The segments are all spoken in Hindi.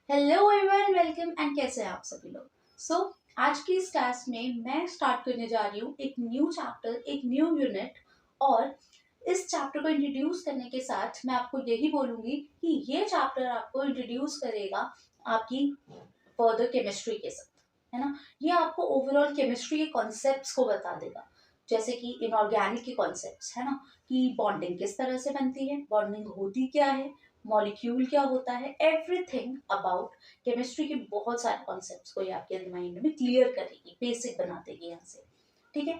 हेलो एवरीवन, वेलकम एंड कैसे हैं आप सभी लोग। आज की इस क्लास में मैं स्टार्ट करने जा रही हूँ एक न्यू चैप्टर, एक न्यू यूनिट। और इस चैप्टर को इंट्रोड्यूस करने के साथ मैं आपको यही बोलूंगी कि ये चैप्टर आपको इंट्रोड्यूस करेगा आपकी फर्दर केमिस्ट्री के साथ, है ना। ये आपको ओवरऑल केमिस्ट्री के कॉन्सेप्ट्स को बता देगा, जैसे कि इनऑर्गेनिक के कॉन्सेप्ट्स, है ना, कि बॉन्डिंग किस तरह से बनती है, बॉन्डिंग होती क्या है, मॉलिक्यूल क्या होता है, एवरीथिंग अबाउट केमिस्ट्री के बहुत सारे कॉन्सेप्ट्स को ये आपके माइंड में क्लियर करेगी, बेसिक बना देगी यहाँ से। ठीक है।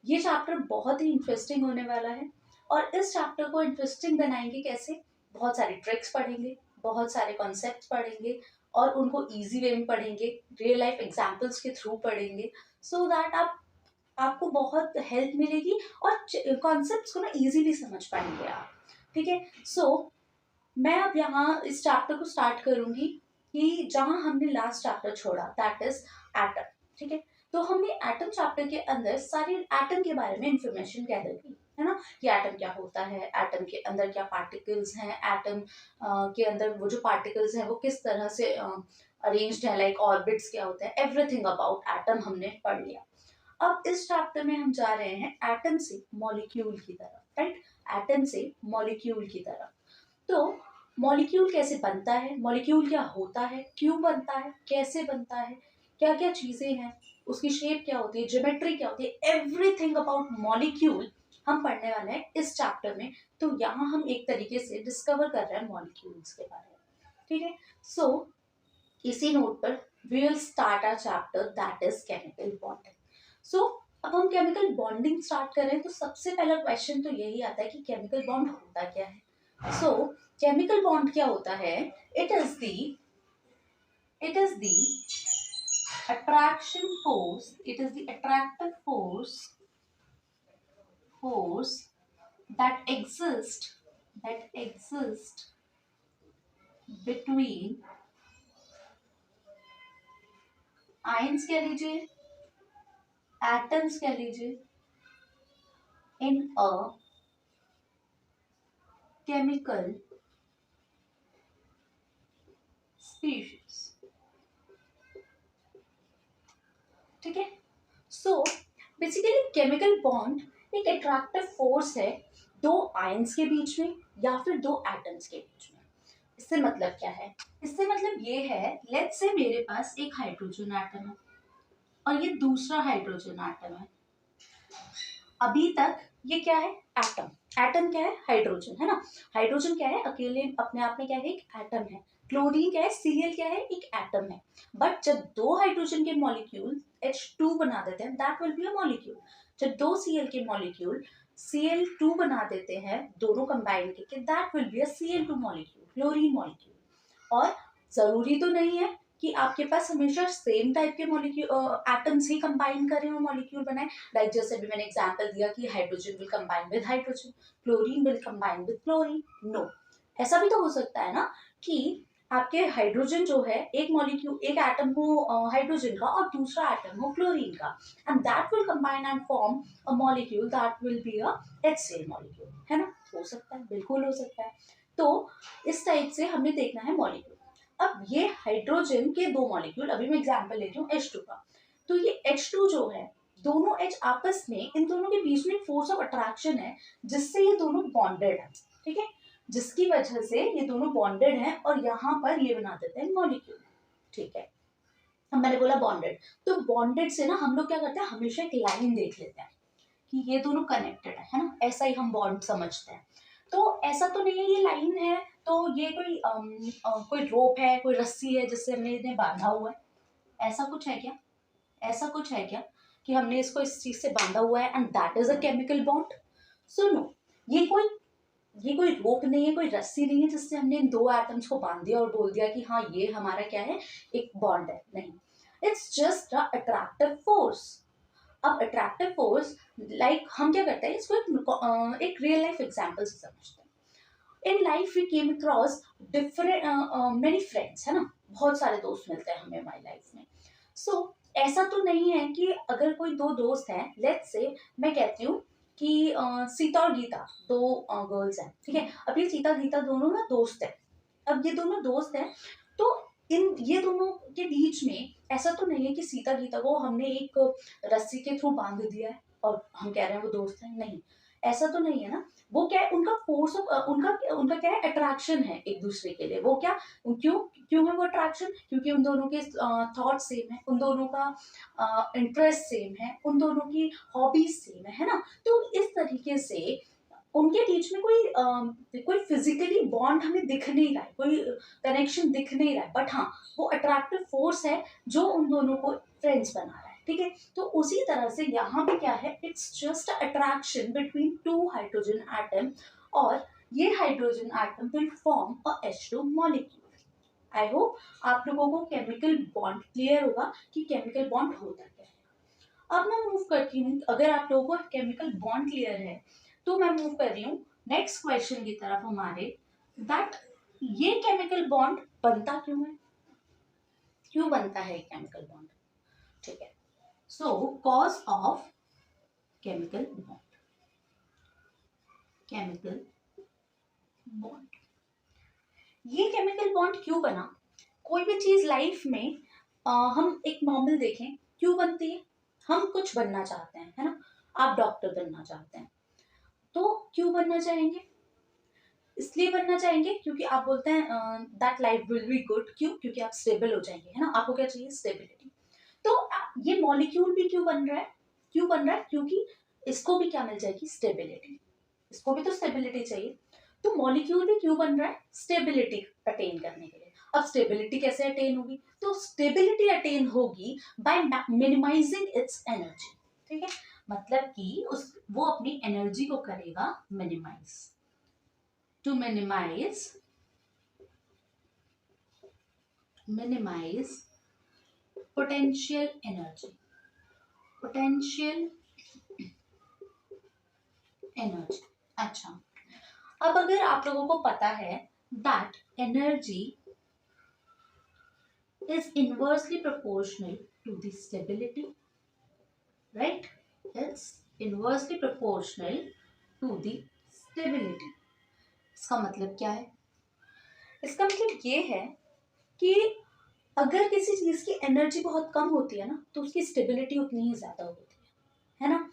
ये चैप्टर बहुत ही इंटरेस्टिंग होने वाला है। और इस चैप्टर को इंटरेस्टिंग बनाएंगे कैसे? बहुत सारे ट्रिक्स पढ़ेंगे, बहुत सारे कॉन्सेप्ट्स पढ़ेंगे और उनको इजी वे में पढ़ेंगे, रियल लाइफ एग्जांपल्स के थ्रू पढ़ेंगे, सो दैट आपको बहुत हेल्प मिलेगी और कॉन्सेप्ट्स को ना इजीली समझ पाएंगे आप। ठीक है। मैं अब यहाँ इस चैप्टर को स्टार्ट करूंगी कि जहां हमने लास्ट चैप्टर छोड़ा, दैट इज एटम। ठीक है। तो हमने एटम चैप्टर के अंदर सारी एटम के बारे में इंफॉर्मेशन गैदर की, है ना, कि एटम क्या होता है, एटम के अंदर क्या पार्टिकल्स हैं, एटम के अंदर वो जो पार्टिकल्स हैं वो किस तरह से अरेंज्ड है, लाइक ऑर्बिट्स क्या होते हैं, एवरीथिंग अबाउट एटम हमने पढ़ लिया। अब इस चैप्टर में हम जा रहे हैं एटम से मॉलिक्यूल की तरफ, राइट। एटम से मॉलिक्यूल की तरफ। तो मॉलिक्यूल कैसे बनता है, मॉलिक्यूल क्या होता है, क्यों बनता है, कैसे बनता है, क्या क्या चीजें हैं, उसकी शेप क्या होती है, ज्योमेट्री क्या होती है, एवरीथिंग अबाउट मॉलिक्यूल हम पढ़ने वाले हैं इस चैप्टर में। तो यहाँ हम एक तरीके से डिस्कवर कर रहे हैं मॉलिक्यूल्स के बारे में। ठीक है। इसी नोट पर we will start our chapter, that is chemical bonding. अब हम केमिकल बॉन्डिंग स्टार्ट कर रहे हैं, तो सबसे पहला क्वेश्चन तो यही आता है कि केमिकल बॉन्ड होता क्या है। केमिकल बॉन्ड क्या होता है? It is the attraction force, it is the attractive force that exists between ions कह लीजिए, एटम्स कह लीजिए, इन अ केमिकल स्पीशीज। ठीक है। बेसिकली केमिकल बॉन्ड एक अट्रैक्टिव फोर्स है दो आयंस के बीच में या फिर दो एटम्स के बीच में। इससे मतलब क्या है? इससे मतलब ये है, लेट्स से मेरे पास एक हाइड्रोजन एटम है और ये दूसरा हाइड्रोजन एटम है। अभी तक ये क्या है? एटम। एटम क्या है? हाइड्रोजन, है ना। हाइड्रोजन क्या है? अकेले अपने आप में क्या है? एक एटम है। क्लोरीन क्या है? Cl क्या है? एक एटम है। बट जब दो हाइड्रोजन के मॉलिक्यूल H2 बना देते हैं, that will be a molecule. जब दो Cl के मॉलिक्यूल Cl2 बना देते हैं, दोनों कंबाइन करके, that will be a Cl2 molecule, chlorine molecule. और जरूरी तो नहीं है कि आपके पास हमेशा सेम टाइप के मॉलिक्यूल एटम्स ही कंबाइन करें और मॉलिक्यूल बनाए। लाइक जैसे भी मैंने एग्जांपल दिया कि hydrogen will combine with hydrogen, chlorine will combine with chlorine. No, ऐसा भी तो हो सकता है ना कि आपके हाइड्रोजन जो है, एक मॉलिक्यूल, एक एटम हो हाइड्रोजन का और दूसरा एटम हो क्लोरीन का, and that will combine and form a molecule that will be a HCl molecule, है ना। हो सकता है, बिल्कुल हो सकता है। तो इस टाइप से हमें देखना है मॉलिक्यूल। अब ये हाइड्रोजन के दो मॉलिक्यूल, अभी मैं एग्जांपल लेती हूँ H2 का। तो ये H2 जो है, दोनों H आपस में, इन दोनों के बीच में फोर्स ऑफ अट्रैक्शन है, जिससे ये दोनों बॉन्डेड है। ठीक है। जिसकी वजह से ये दोनों बॉन्डेड हैं और यहाँ पर ये बना देते हैं मॉलिक्यूल। ठीक है। अब मैंने बोला बॉन्डेड, तो बॉन्डेड से ना हम लोग क्या करते हैं, हमेशा एक लाइन देख लेते हैं कि ये दोनों कनेक्टेड है ना, ऐसा ही हम बॉन्ड समझते हैं। तो ऐसा तो नहीं है ये लाइन है, तो ये कोई रोप है, कोई रस्सी है जिससे हमने इन्हें बांधा हुआ है, ऐसा कुछ है क्या? ऐसा कुछ है क्या कि हमने इसको इस चीज से बांधा हुआ है and that is a chemical bond? सुनो, ये कोई ये कोई रोप नहीं है, कोई रस्सी नहीं है जिससे हमने इन दो एटम्स को बांध दिया और बोल दिया कि हाँ ये हमारा क्या है, एक बॉन्ड है। नहीं, it's just a attractive force. अब अट्रैक्टिव फोर्स, लाइक हम क्या करते हैं, इसको एक रियल लाइफ एग्जांपल से समझते हैं। In life we came across different many friends, है ना, बहुत सारे दोस्त मिलते हैं हमें हमारी लाइफ में। ऐसा तो नहीं है कि अगर कोई दो दोस्त हैं, लेट्स से मैं कहती हूँ कि सीता और गीता दो गर्ल्स हैं। ठीक है। अब ये सीता गीता दोनों ना दोस्त हैं। अब ये दोनों दोस्त हैं, तो इन ये दोनों के बीच में ऐसा तो नहीं है कि सीता गीता को हमने एक रस्सी के थ्रू बांध दिया है और हम कह रहे हैं वो दोस्त हैं, नहीं, ऐसा तो नहीं है ना। वो क्या है, उनका फोर्स ऑफ उनका उनका क्या है, अट्रैक्शन है एक दूसरे के लिए। वो क्या, क्यों क्यों है वो अट्रैक्शन, क्योंकि उन दोनों के थॉट सेम है, उन दोनों का इंटरेस्ट सेम है, उन दोनों की हॉबीज सेम है ना। तो इस तरीके से उनके बीच में कोई फिजिकली बॉन्ड हमें दिख नहीं रहा है, कोई कनेक्शन दिख नहीं रहा है, बट हाँ वो अट्रैक्टिव फोर्स है जो उन दोनों को फ्रेंड्स बना रहा है। ठीक है, तो उसी तरह से यहाँ पे क्या है, it's just attraction between two hydrogen atom, और ये hydrogen atom will form a H2 molecule. I hope आप लोगों को केमिकल बॉन्ड क्लियर होगा कि केमिकल बॉन्ड होता क्या है। अब मैं मूव करती हूँ, अगर आप लोगों को केमिकल बॉन्ड क्लियर है तो मैं मूव कर रही हूँ नेक्स्ट क्वेश्चन की तरफ हमारे, दैट ये केमिकल बॉन्ड बनता क्यों है, क्यों बनता है केमिकल बॉन्ड। ठीक है, so cause of chemical bond, chemical bond, ये केमिकल बॉन्ड क्यों बना। कोई भी चीज लाइफ में हम एक नॉर्मल देखें क्यों बनती है, हम कुछ बनना चाहते हैं, है ना। आप डॉक्टर बनना चाहते हैं तो क्यों बनना चाहेंगे, इसलिए बनना चाहेंगे क्योंकि आप बोलते हैं that life will be good, क्यों, क्योंकि आप स्टेबल हो जाएंगे, है ना। आपको क्या चाहिए, स्टेबिलिटी। तो ये मॉलिक्यूल भी क्यों बन रहा है, क्यों बन रहा है, क्योंकि इसको भी क्या मिल जाएगी, स्टेबिलिटी, इसको भी तो स्टेबिलिटी चाहिए। तो मॉलिक्यूल भी क्यों बन रहा है, स्टेबिलिटी अटेन करने के लिए। अब स्टेबिलिटी कैसे अटेन होगी, तो स्टेबिलिटी अटेन होगी बाय मिनिमाइजिंग इट्स एनर्जी। ठीक है, मतलब कि वो अपनी एनर्जी को करेगा minimise, to minimize potential energy, अच्छा, अब अगर आप लोगों को पता है that energy is inversely proportional to the stability, right, it's inversely proportional to the stability। इसका मतलब क्या है, इसका मतलब ये है कि अगर किसी चीज की एनर्जी बहुत कम होती है ना तो उसकी स्टेबिलिटी उतनी ही ज्यादा होती है ना।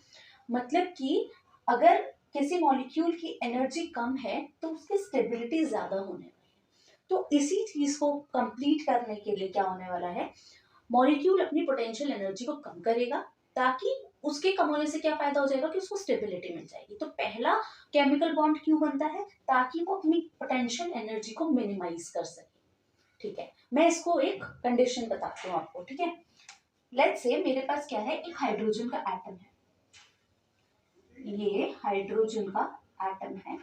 मतलब कि अगर किसी मॉलिक्यूल की एनर्जी कम है तो उसकी स्टेबिलिटी ज्यादा होने वाली है। तो इसी चीज को कंप्लीट करने के लिए क्या होने वाला है, मॉलिक्यूल अपनी पोटेंशियल एनर्जी को कम करेगा, ताकि उसके कम होने से क्या फायदा हो जाएगा कि उसको स्टेबिलिटी मिल जाएगी। तो पहला केमिकल बॉन्ड क्यों बनता है, ताकि वो अपनी पोटेंशियल एनर्जी को मिनिमाइज कर सके। ठीक है, मैं इसको एक कंडीशन बताती हूँ आपको। ठीक है, लेट्स से मेरे पास क्या है, एक हाइड्रोजन का एटम है, ये हाइड्रोजन का एटम है,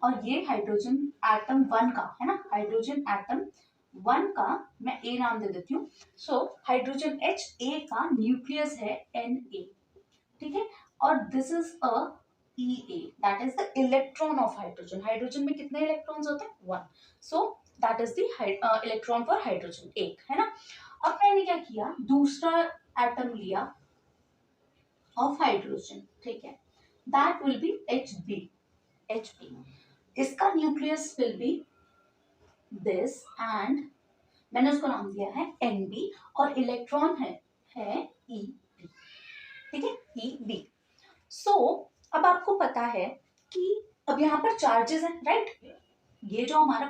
और ये हाइड्रोजन एटम 1 का है ना, हाइड्रोजन एटम 1 का मैं ए नाम दे देती हूँ। सो हाइड्रोजन H, ए का न्यूक्लियस है Na, ठीक है, और this is a Ea, that is the electron of hydrogen. Hydrogen में कितने इलेक्ट्रॉन्स होते हैं, 1, so that is the electron for hydrogen, एक, है ना। अब मैंने क्या किया, दूसरा एटम लिया ऑफ हाइड्रोजन, ठीक है, दैट विल बी Hb, इसका nucleus will be this, and मैंने उसको नाम दिया है Nb, और इलेक्ट्रॉन है Eb, ठीक है, Eb। सो अब आपको पता है कि अब यहाँ पर चार्जेस हैं, राइट। ये जो हमारा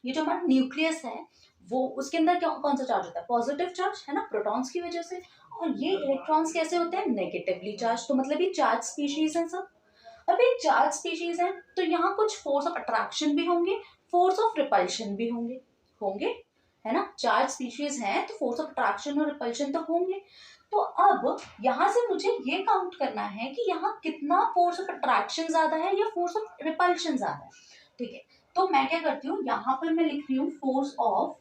ये जो हमारा न्यूक्लियस है वो उसके अंदर क्या, कौन सा चार्ज होता है, पॉजिटिव चार्ज, है ना, प्रोटॉन्स की वजह से। और ये इलेक्ट्रॉन्स कैसे होते हैं, नेगेटिवली चार्ज, तो मतलब ये चार्ज स्पीशीज हैं सब। अब ये चार्ज स्पीशीज है तो यहाँ कुछ फोर्स ऑफ अट्रैक्शन भी होंगे, फोर्स ऑफ रिपल्शन भी होंगे, है ना। चार्ज स्पीशीज है तो फोर्स ऑफ अट्रैक्शन और रिपल्शन तो होंगे। तो अब यहाँ से मुझे ये काउंट करना है कि यहाँ कितना फोर्स ऑफ अट्रैक्शन ज्यादा है या फोर्स ऑफ रिपल्शन ज्यादा है। ठीक है, तो मैं क्या करती हूँ, यहाँ पर मैं लिख रही हूँ फोर्स ऑफ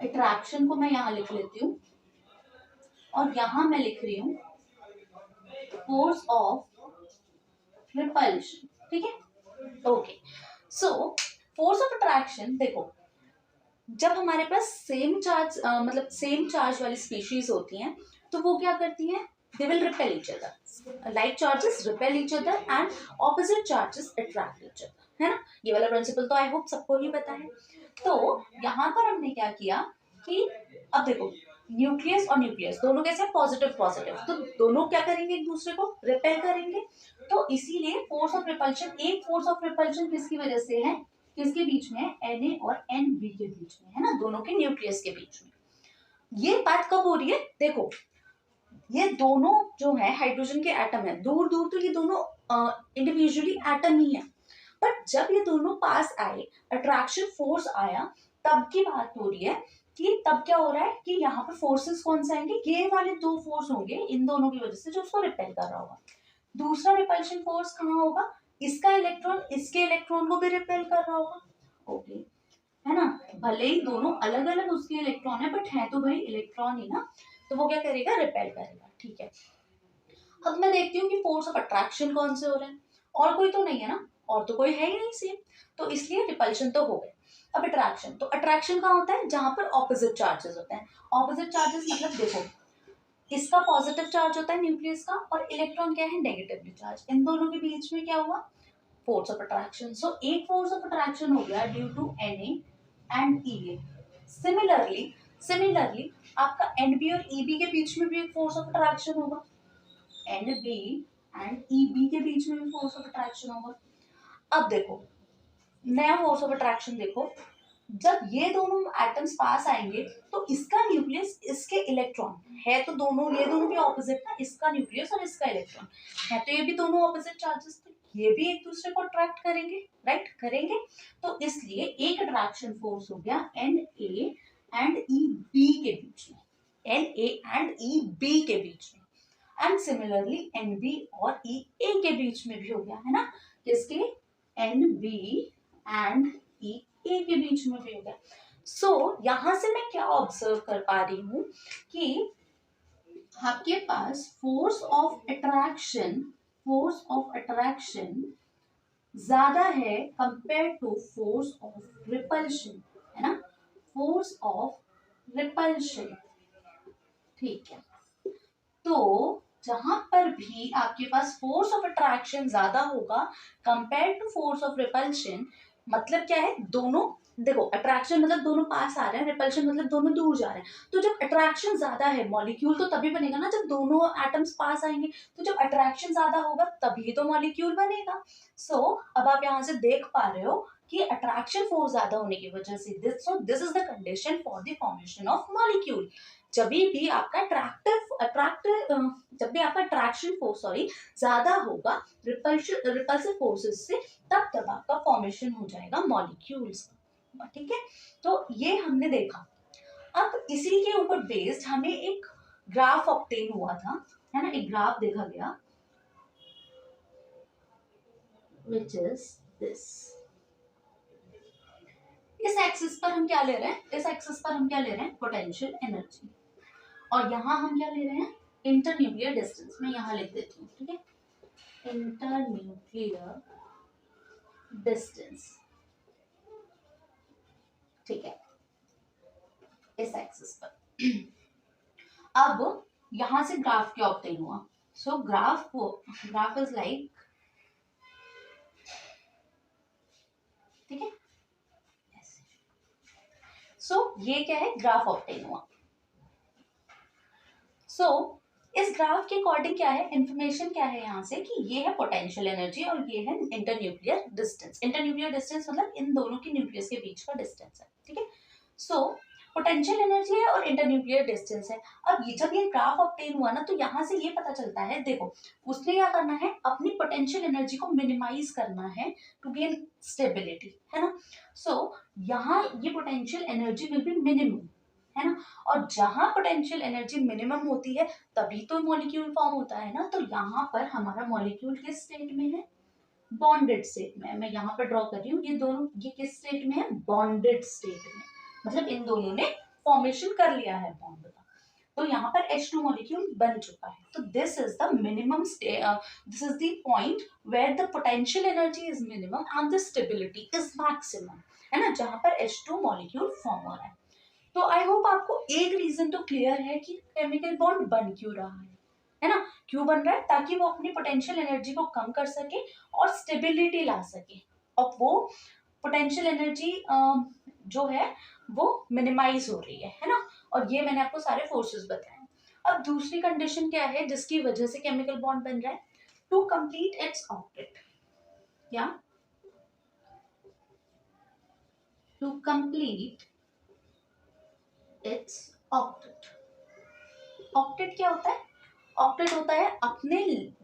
अट्रैक्शन को मैं यहाँ लिख लेती हूँ, और यहाँ मैं लिख रही हूँ फोर्स ऑफ रिपल्शन। ठीक है, okay. So force of attraction, देखो जब हमारे पास सेम चार्ज मतलब सेम चार्ज वाली स्पीशीज होती हैं तो वो क्या करती हैं, they will repel each other, like charges repel each other and opposite charges attract each other. है ना। ये वाला प्रिंसिपल तो आई होप सबको ही पता है। तो यहाँ पर हमने क्या किया कि अब देखो न्यूक्लियस और न्यूक्लियस दोनों कैसे पॉजिटिव पॉजिटिव, तो दोनों क्या करेंगे एक दूसरे को रिपेल करेंगे। तो इसीलिए फोर्स ऑफ रिपल्शन, एक फोर्स ऑफ रिपल्शन किसकी वजह से है, किसके बीच में, Na और Nb के बीच में, है ना, दोनों के न्यूक्लियस के बीच में। ये बात कब हो रही है, देखो ये दोनों जो है हाइड्रोजन के एटम है, दूर दूर तो ये दोनों इंडिविजुअली एटम ही है, बट जब ये दोनों पास आए, अट्रैक्शन फोर्स आया, तब की बात हो रही है कि तब क्या हो रहा है कि यहाँ पर फोर्सेस कौन से आएंगे, ये वाले दो फोर्स होंगे इन दोनों की वजह से जो उसको रिपेल कर रहा होगा। दूसरा रिपल्शन फोर्स कहाँ होगा, इसका इलेक्ट्रॉन इसके इलेक्ट्रॉन को भी रिपेल कर रहा होगा। ओके, है ना, भले ही दोनों अलग अलग उसके इलेक्ट्रॉन है बट है तो भाई इलेक्ट्रॉन ही ना, तो वो क्या करेगा, रिपेल करेगा। ठीक है, अब मैं देखती हूँ कि फोर्स ऑफ अट्रैक्शन कौन से हो रहे हैं, और कोई तो नहीं है ना, और तो कोई है ही नहीं सेम, तो इसलिए रिपल्शन तो हो गए। अब अट्रैक्शन, तो अट्रैक्शन कहाँ होता है, जहां पर ऑपोजिट चार्जेस होते हैं। ऑपोजिट चार्जेस मतलब देखो इसका पॉजिटिव चार्ज होता है न्यूक्लियस का, और इलेक्ट्रॉन क्या है, नेगेटिवली चार्ज, इन दोनों के बीच में क्या हुआ, फोर्स ऑफ अट्रैक्शन। सो एक फोर्स ऑफ अट्रैक्शन हो गया due to Na and Ea। Similarly आपका Nb और Eb के बीच में भी एक फोर्स ऑफ अट्रैक्शन होगा, Nb एंड Eb के बीच में भी फोर्स ऑफ अट्रैक्शन होगा। अब देखो नया फोर्स ऑफ अट्रैक्शन देखो, जब ये दोनों एटम्स पास आएंगे तो इसका न्यूक्लियस इसके इलेक्ट्रॉन है, तो दोनों ये दोनों भी ऑपोजिट ना, इसका न्यूक्लियस और इसका इलेक्ट्रॉन है, तो ये भी दोनों ऑपोजिट चार्जेस, तो ये भी एक दूसरे को अट्रैक्ट करेंगे, राइट करेंगे। तो इसलिए एक अट्रैक्शन फोर्स हो गया Na एंड Eb के बीच में, Na एंड Eb के बीच में, एंड सिमिलरली Nb और Ea के बीच में भी हो गया, है ना, किसके, Nb एंड Ea के बीच में भी हो गया। सो यहां से मैं क्या ऑब्जर्व कर पा रही हूं कि आपके पास फोर्स ऑफ अट्रैक्शन ज्यादा है compare to force of repulsion, है ना, फोर्स ऑफ रिपल्शन। ठीक है, तो जहां पर भी आपके पास फोर्स ऑफ अट्रैक्शन ज्यादा होगा compare to force of repulsion, मतलब क्या है, दोनों देखो अट्रैक्शन मतलब दोनों पास आ रहे हैं, रिपल्शन मतलब दोनों दूर जा रहे हैं। तो जब अट्रैक्शन ज्यादा है, मॉलिक्यूल तो तभी बनेगा ना जब दोनों एटम्स पास आएंगे, तो जब अट्रैक्शन ज्यादा होगा तभी तो मॉलिक्यूल बनेगा। सो अब आप यहाँ से देख पा रहे हो कि अट्रैक्शन फोर्स ज्यादा होने की वजह से this is the condition for the formation of molecule. जब भी आपका जब भी आपका अट्रैक्शन फोर्स ज्यादा होगा रिपल्सिव फोर्सेस से, तब आपका फॉर्मेशन हो जाएगा मॉलिक्यूल्स का। ठीक है, तो ये हमने देखा। अब इसी के ऊपर बेस्ड हमें एक ग्राफ ऑब्टेन हुआ था, है ना, एक ग्राफ देखा गया which is this। इस एक्सिस पर हम क्या ले रहे हैं, इस एक्सिस पर हम क्या ले रहे हैं, पोटेंशियल एनर्जी, और यहाँ हम क्या ले रहे हैं, इंटरन्यूक्लियर डिस्टेंस। मैं यहाँ लिख देती हूँ, ठीक है, इंटरन्यूक्लियर डिस्टेंस। ठीक है, इस एक्सिस पर। अब यहां से ग्राफ क्या ऑब्टेन हुआ, सो ग्राफ इज लाइक, ठीक है, सो ये क्या है, ग्राफ ऑब्टेन हुआ। सो इस ग्राफ के अकॉर्डिंग क्या है, इंफॉर्मेशन क्या है यहाँ से कि ये है पोटेंशियल एनर्जी और ये है इंटरन्यूक्लियर डिस्टेंस। इंटरन्यूक्लियर डिस्टेंस मतलब इन दोनों की न्यूक्लियस के बीच का डिस्टेंस है, ठीक है। सो पोटेंशियल एनर्जी है और इंटरन्यूक्लियर डिस्टेंस है। अब ये जब ये ग्राफ ऑब्टेन हुआ ना, तो यहाँ से ये पता चलता है, देखो उसने क्या करना है, अपनी पोटेंशियल एनर्जी को मिनिमाइज करना है टू गेन स्टेबिलिटी, है ना। सो यहाँ ये potential energy will be minimum, है ना, और जहां पोटेंशियल एनर्जी मिनिमम होती है तभी तो मॉलिक्यूल फॉर्म होता है ना। तो यहाँ पर हमारा मॉलिक्यूल किस स्टेट में है, बॉन्डेड स्टेट में। मैं यहाँ पर ड्रॉ कर रही हूँ, ये दोनों ये किस स्टेट में है, बॉन्डेड स्टेट में, मतलब इन दोनों ने फॉर्मेशन कर लिया है बॉन्ड का, तो यहाँ पर H2 मॉलिक्यूल बन चुका है। तो this is the minimum this is the point where the potential energy is minimum and the stability is maximum, है ना, जहां पर H2 मॉलिक्यूल फॉर्म हो रहा है। तो आई होप आपको एक रीजन तो क्लियर है कि केमिकल बॉन्ड बन क्यों रहा है ना, क्यों बन रहा है, ताकि वो अपनी पोटेंशियल एनर्जी को कम कर सके और स्टेबिलिटी ला सके, और वो पोटेंशियल एनर्जी जो है वो मिनिमाइज हो रही है ना। और ये मैंने आपको सारे फोर्सेस बताए। अब दूसरी कंडीशन क्या है जिसकी वजह से केमिकल बॉन्ड बन रहा है, टू कंप्लीट इट्स ऑक्टेट, या to complete its octet. Octet क्या होता है? ऑक्टेट होता है अपने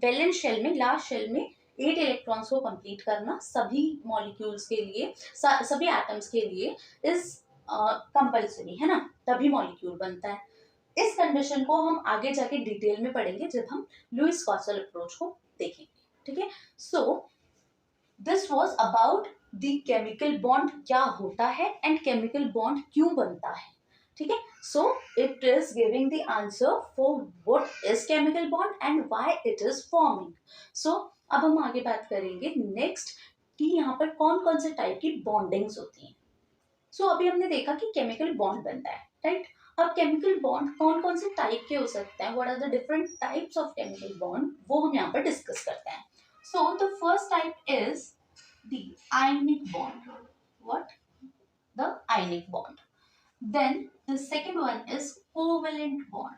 वैलेंस शेल में, लास्ट शेल में 8 इलेक्ट्रॉन्स को कंप्लीट करना सभी मॉलिक्यूल्स के लिए, सभी एटम्स के लिए इज कंपल्सरी, है ना, तभी मॉलिक्यूल बनता है। इस कंडीशन को हम आगे जाके डिटेल में पढ़ेंगे जब हम लुईस क्वासल अप्रोच को देखेंगे, ठीक है। So this was about the chemical bond, क्या होता है एंड केमिकल बॉन्ड क्यों बनता है, ठीक है। So it is giving the answer for what is chemical bond and why it is forming. So अब हम आगे बात करेंगे नेक्स्ट कि यहाँ पर कौन कौन से टाइप की बॉन्डिंग्स होती हैं। सो अभी हमने देखा कि केमिकल बॉन्ड बनता है, राइट। अब केमिकल बॉन्ड कौन कौन से टाइप के हो सकते हैं, what are the different types of chemical bond, वो हम यहाँ पर डिस्कस करते हैं। So the first type is the ionic bond, what, the ionic bond. Then the second one is covalent bond.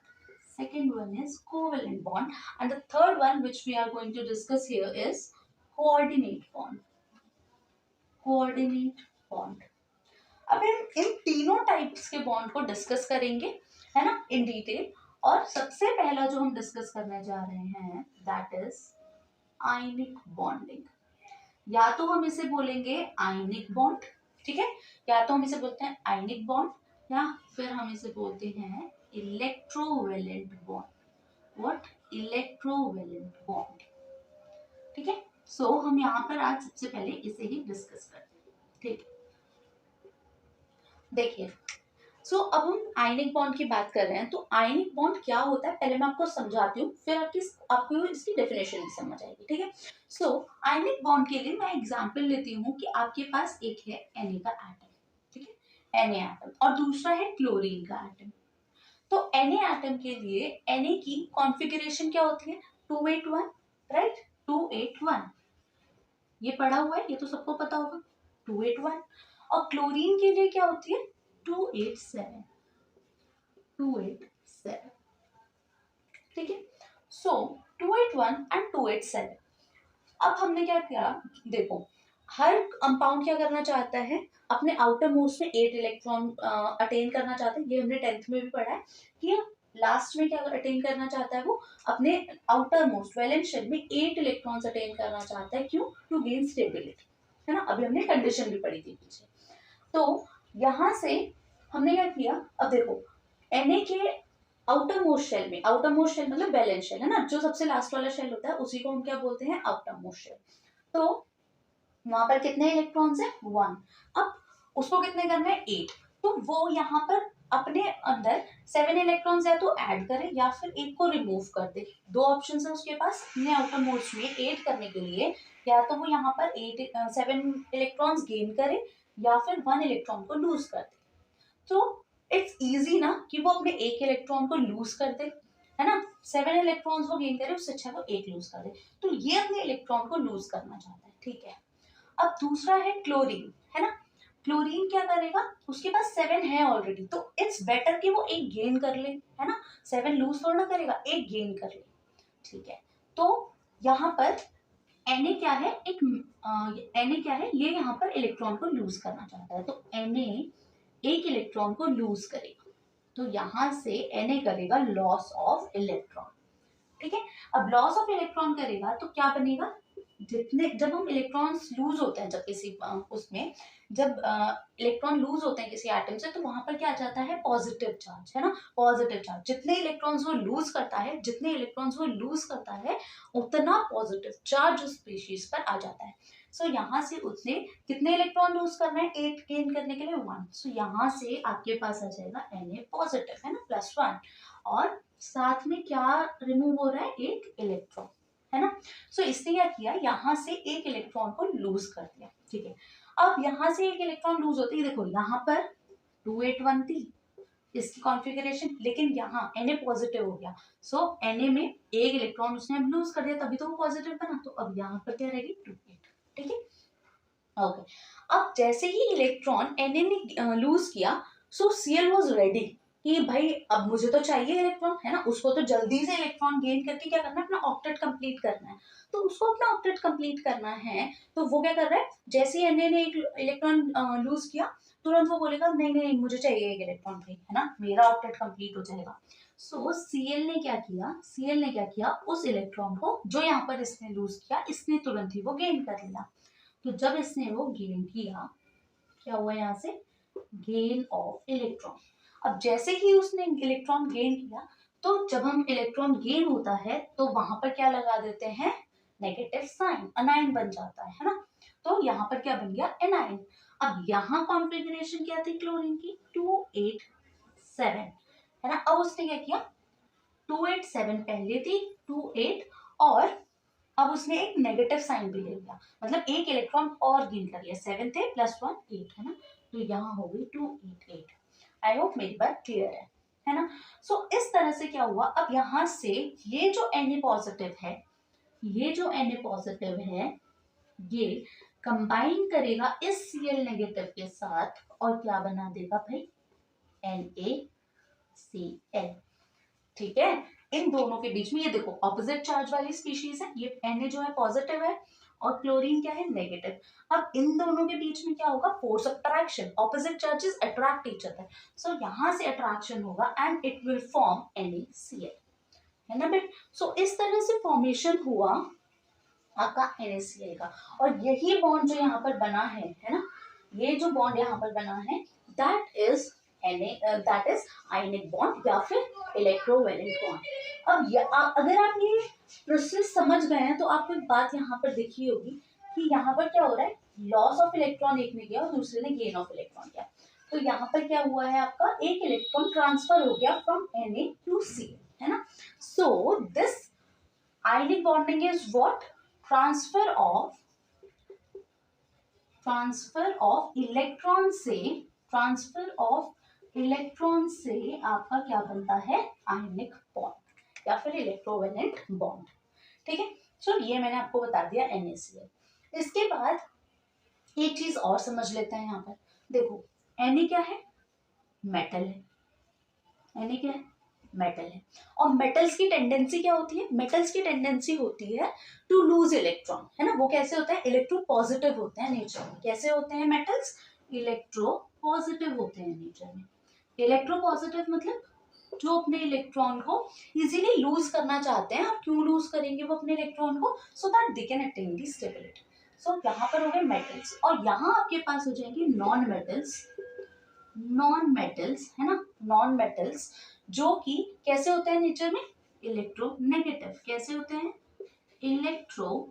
Second one is covalent bond, and the third one which we are going to discuss here is coordinate bond. Coordinate bond. अब हम इन तीनों टाइप्स के बॉन्ड को डिस्कस करेंगे, है ना, इन डिटेल। और सबसे पहला जो हम डिस्कस करने जा रहे हैं दैट इज आयनिक बॉन्डिंग। या तो हम इसे बोलेंगे आयनिक बॉन्ड, ठीक है, या तो हम इसे बोलते हैं आयनिक बॉन्ड, या फिर हम इसे बोलते हैं electrovalent bond. What, electrovalent bond, ठीक है। सो हम यहाँ पर आज सबसे पहले इसे ही डिस्कस करते हैं, ठीक है। देखिए, सो अब हम आयनिक बॉन्ड की बात कर रहे हैं, तो आयनिक बॉन्ड क्या होता है पहले मैं आपको समझाती हूँ, फिर आपको इसकी डेफिनेशन भी समझ आएगी, ठीक है। सो आयनिक बॉन्ड के लिए मैं एग्जांपल लेती हूँ कि आपके पास एक है Na का एटम, ठीक है, Na एटम, और दूसरा है क्लोरीन का एटम। तो Na एटम के लिए Na की कॉन्फ़िगरेशन क्या होती है, 281, राइट, 281, ये पढ़ा हुआ है, ये तो सबको पता होगा, 281। और क्लोरीन के लिए क्या होती है, 287, 287, ठीक है। सो 281 एंड 287। अब हमने क्या किया, देखो, हर कंपाउंड क्या करना चाहता है, अपने आउटर मोस्ट में 8 इलेक्ट्रॉन अटेन करना चाहता है। ये हमने 10th में भी पढ़ा है कि लास्ट में क्या अटेन करना चाहता है, वो अपने आउटर मोस्ट वैलेंस शेल में 8 इलेक्ट्रॉन्स अटेन करना चाहता है। क्यों, टू गेन स्टेबिलिटी, है ना। अभी हमने कंडीशन भी पढ़ी थी पीछे। तो यहां से हमने क्या किया, अब देखो Na के आउटर मोस्ट शेल में, आउटर मोस्ट शेल मतलब बैलेंस शेल, है ना, जो सबसे लास्ट वाला शेल होता है उसी को हम क्या बोलते हैं, आउटर मोस्ट शेल। तो वहां पर कितने इलेक्ट्रॉन्स है, 1। अब उसको कितने करना है, 8। तो वो यहाँ पर अपने अंदर 7 इलेक्ट्रॉन्स या तो ऐड करे या फिर एक को रिमूव कर दे। दो ऑप्शन है उसके पास अपने आउटर मोस्ट में 8 करने के लिए, या तो वो यहाँ पर 7 इलेक्ट्रॉन्स गेन करे या फिर 1 इलेक्ट्रॉन को लूज कर दे। तो इट्स इजी ना कि वो अपने एक इलेक्ट्रॉन को लूज कर दे, है ना, 7 इलेक्ट्रॉन्स वो गेन करे, उससे अच्छा वो एक लूज कर दे। तो ये अपने इलेक्ट्रॉन को लूज करना चाहता है, ठीक है। अब दूसरा है क्लोरीन, है ना। क्लोरीन क्या करेगा, उसके पास 7 है ऑलरेडी, तो इट्स बेटर कि वो एक गेन कर ले, है ना, 7 लूज थोड़ा ना करेगा, एक गेन कर ले, ठीक है। तो यहाँ पर Na क्या है, Na क्या है, ये यहाँ पर इलेक्ट्रॉन को लूज करना चाहता है, तो Na एक इलेक्ट्रॉन को लूज करेगा, तो यहां से Na करेगा लॉस ऑफ इलेक्ट्रॉन, ठीक है। अब लॉस ऑफ इलेक्ट्रॉन करेगा तो क्या बनेगा, जितने, जब हम इलेक्ट्रॉन्स लूज होते हैं, जब किसी उसमें जब इलेक्ट्रॉन लूज होते हैं किसी एटम से, तो वहां पर क्या आ जाता है, पॉजिटिव चार्ज, है ना, पॉजिटिव चार्ज। जितने इलेक्ट्रॉन्स वो लूज करता है, जितने इलेक्ट्रॉन्स वो लूज करता है, उतना पॉजिटिव चार्ज उस स्पीशीज पर आ जाता है। सो यहाँ से उसने कितने इलेक्ट्रॉन लूज करना है, 8 गेन करने के लिए 1। सो यहाँ से आपके पास आ जाएगा Na पॉजिटिव, है ना, +1, और साथ में क्या रिमूव हो रहा है, एक इलेक्ट्रॉन, है ना। सो इसने क्या किया, यहाँ से एक इलेक्ट्रॉन को लूज कर दिया, ठीक है। अब यहाँ से एक इलेक्ट्रॉन लूज होती है, देखो यहाँ पर 281 थी इसकी कॉन्फ़िगरेशन, लेकिन यहाँ Na पॉजिटिव हो गया। सो Na में एक इलेक्ट्रॉन उसने अब लूज कर दिया, तभी तो वो पॉजिटिव बना। तो अब यहाँ पर क्या रहेगी, 28, ठीक है। ओके, अब जैसे ही इलेक्ट्रॉन Na ने लूज किया, सो Cl वाज रेडी कि भाई अब मुझे तो चाहिए इलेक्ट्रॉन, है ना, उसको तो जल्दी से इलेक्ट्रॉन गेन करके क्या करना है, अपना ऑक्टेट कंप्लीट करना है। तो उसको अपना ऑक्टेट कंप्लीट करना है, तो वो क्या कर रहा है, जैसे ही Na ने एक इलेक्ट्रॉन लूज किया, तुरंत वो बोलेगा नहीं नहीं मुझे चाहिए एक इलेक्ट्रॉन भाई, है ना, मेरा ऑक्टेट कंप्लीट हो जाएगा। सो Cl ने क्या किया, Cl ने क्या किया, उस इलेक्ट्रॉन को जो यहाँ पर इसने लूज किया, इसने तुरंत ही वो गेन कर लिया। तो जब इसने वो गेन किया, क्या हुआ यहाँ से, गेन ऑफ इलेक्ट्रॉन। अब जैसे ही उसने इलेक्ट्रॉन गेन किया, तो जब हम इलेक्ट्रॉन गेन होता है तो वहां पर क्या लगा देते हैं, नेगेटिव साइन, अनायन बन जाता है ना। तो यहाँ पर क्या बन गया, एनायन। अब यहाँ कॉन्फ़िगरेशन क्या थी क्लोरीन की, 287, है ना। अब उसने क्या किया, 287 पहले थी, 28, और अब उसने एक नेगेटिव साइन भी ले लिया, मतलब एक इलेक्ट्रॉन और गेन कर लिया, 7 थे प्लस 1 8, है ना। तो यहाँ हो गई 288। आई होप मेरी बात क्लियर है ना। सो इस तरह से क्या हुआ, अब यहाँ से ये जो Na पॉजिटिव है, ये जो Na पॉजिटिव है, ये कंबाइन करेगा इस Cl नेगेटिव के साथ और क्या बना देगा भाई, NaCl। ठीक है, इन दोनों के बीच में ये देखो ऑपोजिट चार्ज वाली स्पीशीज है, ये Na जो है पॉजिटिव है और क्लोरीन क्या है, नेगेटिव। अब इन दोनों के बीच में क्या होगा, force of attraction, opposite charges attract each other, so यहां से अट्रैक्शन होगा and it will form NaCl, है ना बेट। सो इस तरह से फॉर्मेशन हुआ आपका NaCl का। और यही बॉन्ड जो यहाँ पर बना है ना, ये जो बॉन्ड यहाँ पर बना है, that is that is ionic bond या फिर इलेक्ट्रोवैलेंट बॉन्ड। अगर आप ये प्रोसेस समझ गए हैं तो आपको एक बात यहाँ पर दिखी होगी कि यहाँ पर क्या हो रहा है, लॉस ऑफ इलेक्ट्रॉन एक ने किया और दूसरे ने गेन ऑफ इलेक्ट्रॉन किया। तो यहाँ पर क्या हुआ है, आपका एक इलेक्ट्रॉन ट्रांसफर हो गया फ्रॉम Na टू Cl, है ना। So this ionic bonding is what, transfer of electron से, ट्रांसफर ऑफ इलेक्ट्रॉन से आपका क्या बनता है, आयनिक बॉन्ड या फिर इलेक्ट्रोवैलेंट बॉन्ड। ठीक है, सो ये मैंने आपको बता दिया NaCl। इसके बाद एक चीज और समझ लेते हैं यहाँ पर, देखो Na क्या है, मेटल है, Na क्या है, मेटल है। और मेटल्स की टेंडेंसी क्या होती है, मेटल्स की टेंडेंसी होती है टू लूज इलेक्ट्रॉन, है ना। वो कैसे होता है, इलेक्ट्रो पॉजिटिव होते हैं नेचर में। कैसे होते हैं मेटल्स, इलेक्ट्रो पॉजिटिव होते हैं नेचर में। इलेक्ट्रो पॉजिटिव मतलब जो अपने इलेक्ट्रॉन को इजीली लूज करना चाहते हैं। और क्यों लूज करेंगे वो अपने इलेक्ट्रॉन को, so that they can attain the stability. So यहाँ पर हो गए मेटल्स, और यहाँ आपके पास हो जाएंगे नॉन मेटल्स, नॉन मेटल्स, है ना, नॉन मेटल्स जो कि कैसे होते हैं नेचर में, इलेक्ट्रोनेगेटिव। कैसे होते हैं, इलेक्ट्रोनेगेटिव।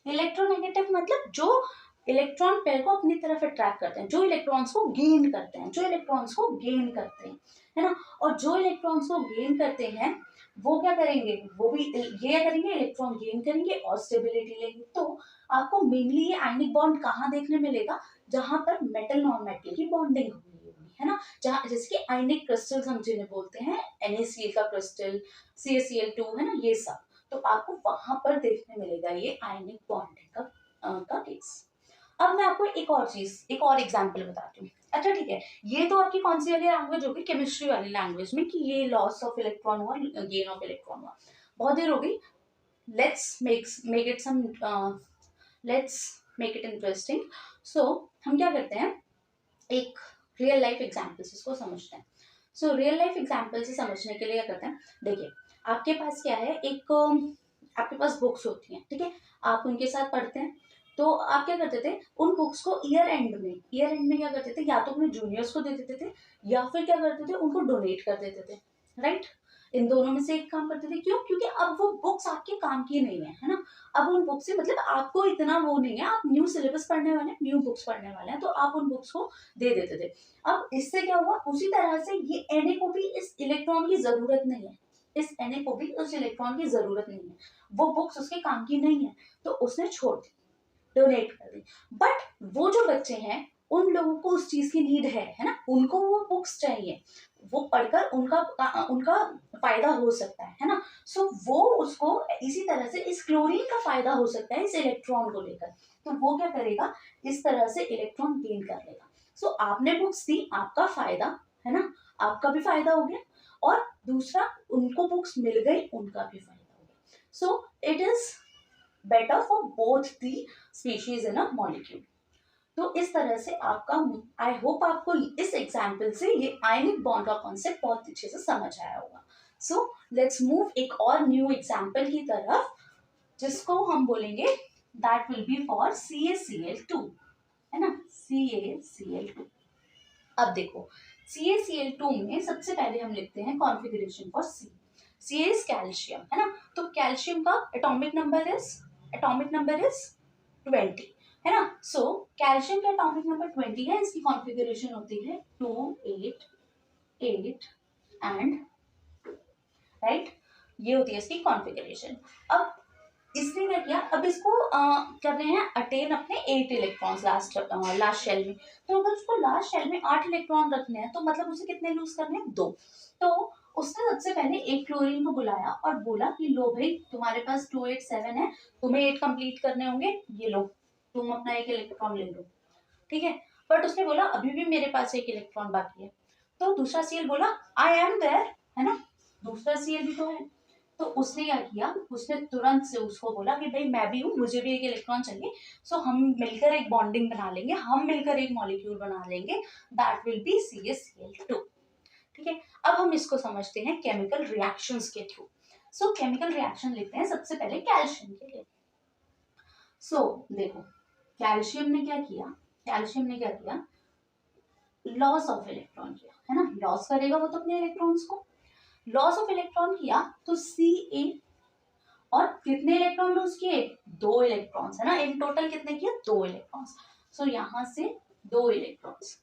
इलेक्ट्रोनेगेटिव मतलब जो इलेक्ट्रॉन पेयर को अपनी तरफ अट्रैक्ट करते हैं, जो इलेक्ट्रॉन्स को गेन करते हैं, जो इलेक्ट्रॉन्स को गेन करते हैं, है ना। और जो इलेक्ट्रॉन्स को गेन करते हैं वो क्या करेंगे, वो भी ये करेंगे, इलेक्ट्रॉन गेन करेंगे और स्टेबिलिटी लेंगे। तो आपको मेनली ये आयनिक बॉन्ड कहाँ देखने मिलेगा, जहां पर मेटल नॉन मेटल की बॉन्डिंग हुई होगी, है ना। जहाँ जैसे कि आयनिक क्रिस्टल्स हम जिन्हें बोलते हैं, NaCl का क्रिस्टल, CaCl2, है ना, ये सब। तो आपको वहां पर देखने मिलेगा ये आयनिक बॉन्डिंग का केस। अब मैं आपको एक और चीज, एक और एग्जांपल बताती हूँ। अच्छा ठीक है, ये तो आपकी कौन सी वाली लैंग्वेज होगी, केमिस्ट्री वाली लैंग्वेज में, कि ये लॉस ऑफ इलेक्ट्रॉन हुआ, गेन ऑफ इलेक्ट्रॉन हुआ। बहुत देर हो गई, let's make it some, let's make it interesting. So हम क्या करते हैं, एक रियल लाइफ एग्जाम्पल से इसको समझते हैं। सो रियल लाइफ एग्जाम्पल से समझने के लिए क्या करते हैं, देखिए आपके पास क्या है, एक आपके पास बुक्स होती हैं, ठीक है, आप उनके साथ पढ़ते हैं। तो आप क्या करते थे, उन बुक्स को ईयर एंड में क्या करते थे, या तो अपने जूनियर्स को दे देते थे या फिर क्या करते थे, उनको डोनेट कर देते थे, राइट। इन दोनों में से एक काम करते थे, क्यों, क्योंकि अब वो बुक्स आपके काम की नहीं है ना। अब उन बुक्स से मतलब आपको इतना वो नहीं है, आप न्यू सिलेबस पढ़ने वाले हैं, न्यू बुक्स पढ़ने वाले हैं, तो आप उन बुक्स को दे देते थे। अब इससे क्या हुआ, उसी तरह से ये Na को भी इस इलेक्ट्रॉन की जरूरत नहीं है, इस Na को भी उस इलेक्ट्रॉन की जरूरत नहीं है, वो बुक्स उसके काम की नहीं है, तो उसने छोड़ दी, डोनेट कर दी। बट वो जो बच्चे हैं उन लोगों को उस चीज की नीड है ना, उनको वो बुक्स चाहिए। वो पढ़कर उनका उनका फायदा हो सकता है ना। सो वो उसको इसी तरह से इस क्लोरीन का फायदा हो सकता है इस इलेक्ट्रॉन को लेकर, तो वो क्या करेगा, इस तरह से इलेक्ट्रॉन गेन कर लेगा। सो आपने बुक्स दी, आपका फायदा है ना, आपका भी फायदा हो गया, और दूसरा उनको बुक्स मिल गई, उनका भी फायदा हो गया। सो it is better for both the species in a molecule. तो इस तरह से आपका, आई होप आपको इस एग्जाम्पल से ये आयनिक बॉन्ड का कॉन्सेप्ट बहुत अच्छे से समझ आया होगा। सो लेट्स मूव एक और न्यू एग्जाम्पल की तरफ, जिसको हम बोलेंगे that will be for CaCl2, है ना, CaCl2। अब देखो CaCl2 में सबसे पहले हम लिखते हैं configuration for C। C is calcium, है ना, तो कैल्शियम का एटॉमिक नंबर इज 20, है ना। सो कैल्शियम का एटॉमिक नंबर 20 है, इसकी कॉन्फ़िगरेशन होती है 2 8 8 एंड 2, राइट, ये होती है इसकी कॉन्फ़िगरेशन। अब इसने क्या किया, अब इसको कर रहे हैं अटेन अपने 8 इलेक्ट्रॉन्स लास्ट शेल में। तो अगर उसको लास्ट शेल में 8 इलेक्ट्रॉन रखने हैं तो मतलब उसे कितने लूज करने हैं, 2। तो उसने सबसे पहले एक क्लोरीन को बुलाया और बोला कि लो भाई, तुम्हारे पास 2 8 7 है, तुम्हें 8 कंप्लीट करने होंगे, ये लो तुम अपना एक इलेक्ट्रॉन ले लो, ठीक है। बट उसने बोला अभी भी मेरे पास एक इलेक्ट्रॉन बाकी है। तो दूसरा सीएल बोला आई एम देयर, है ना, दूसरा सीएल भी तो है। तो उसने क्या किया, उसने तुरंत से उसको बोला कि भाई मैं भी हूँ, मुझे भी एक इलेक्ट्रॉन चाहिए। सो हम मिलकर एक बॉन्डिंग बना लेंगे, हम मिलकर एक मॉलिक्यूल बना लेंगे, दैट विल बी CaCl2, ठीक है। अब हम इसको समझते हैं केमिकल रिएक्शंस के थ्रू। सो केमिकल रिएक्शन लिखते हैं सबसे पहले कैल्शियम के लिए। सो देखो कैल्शियम ने क्या किया, लॉस ऑफ इलेक्ट्रॉन किया, है ना, लॉस करेगा वो तो अपने इलेक्ट्रॉन्स को, लॉस ऑफ इलेक्ट्रॉन किया तो Ca, और कितने इलेक्ट्रॉन लूज किए, 2 इलेक्ट्रॉन्स, है ना, इन टोटल कितने किए, 2 इलेक्ट्रॉन्स। सो यहाँ से 2 इलेक्ट्रॉन्स।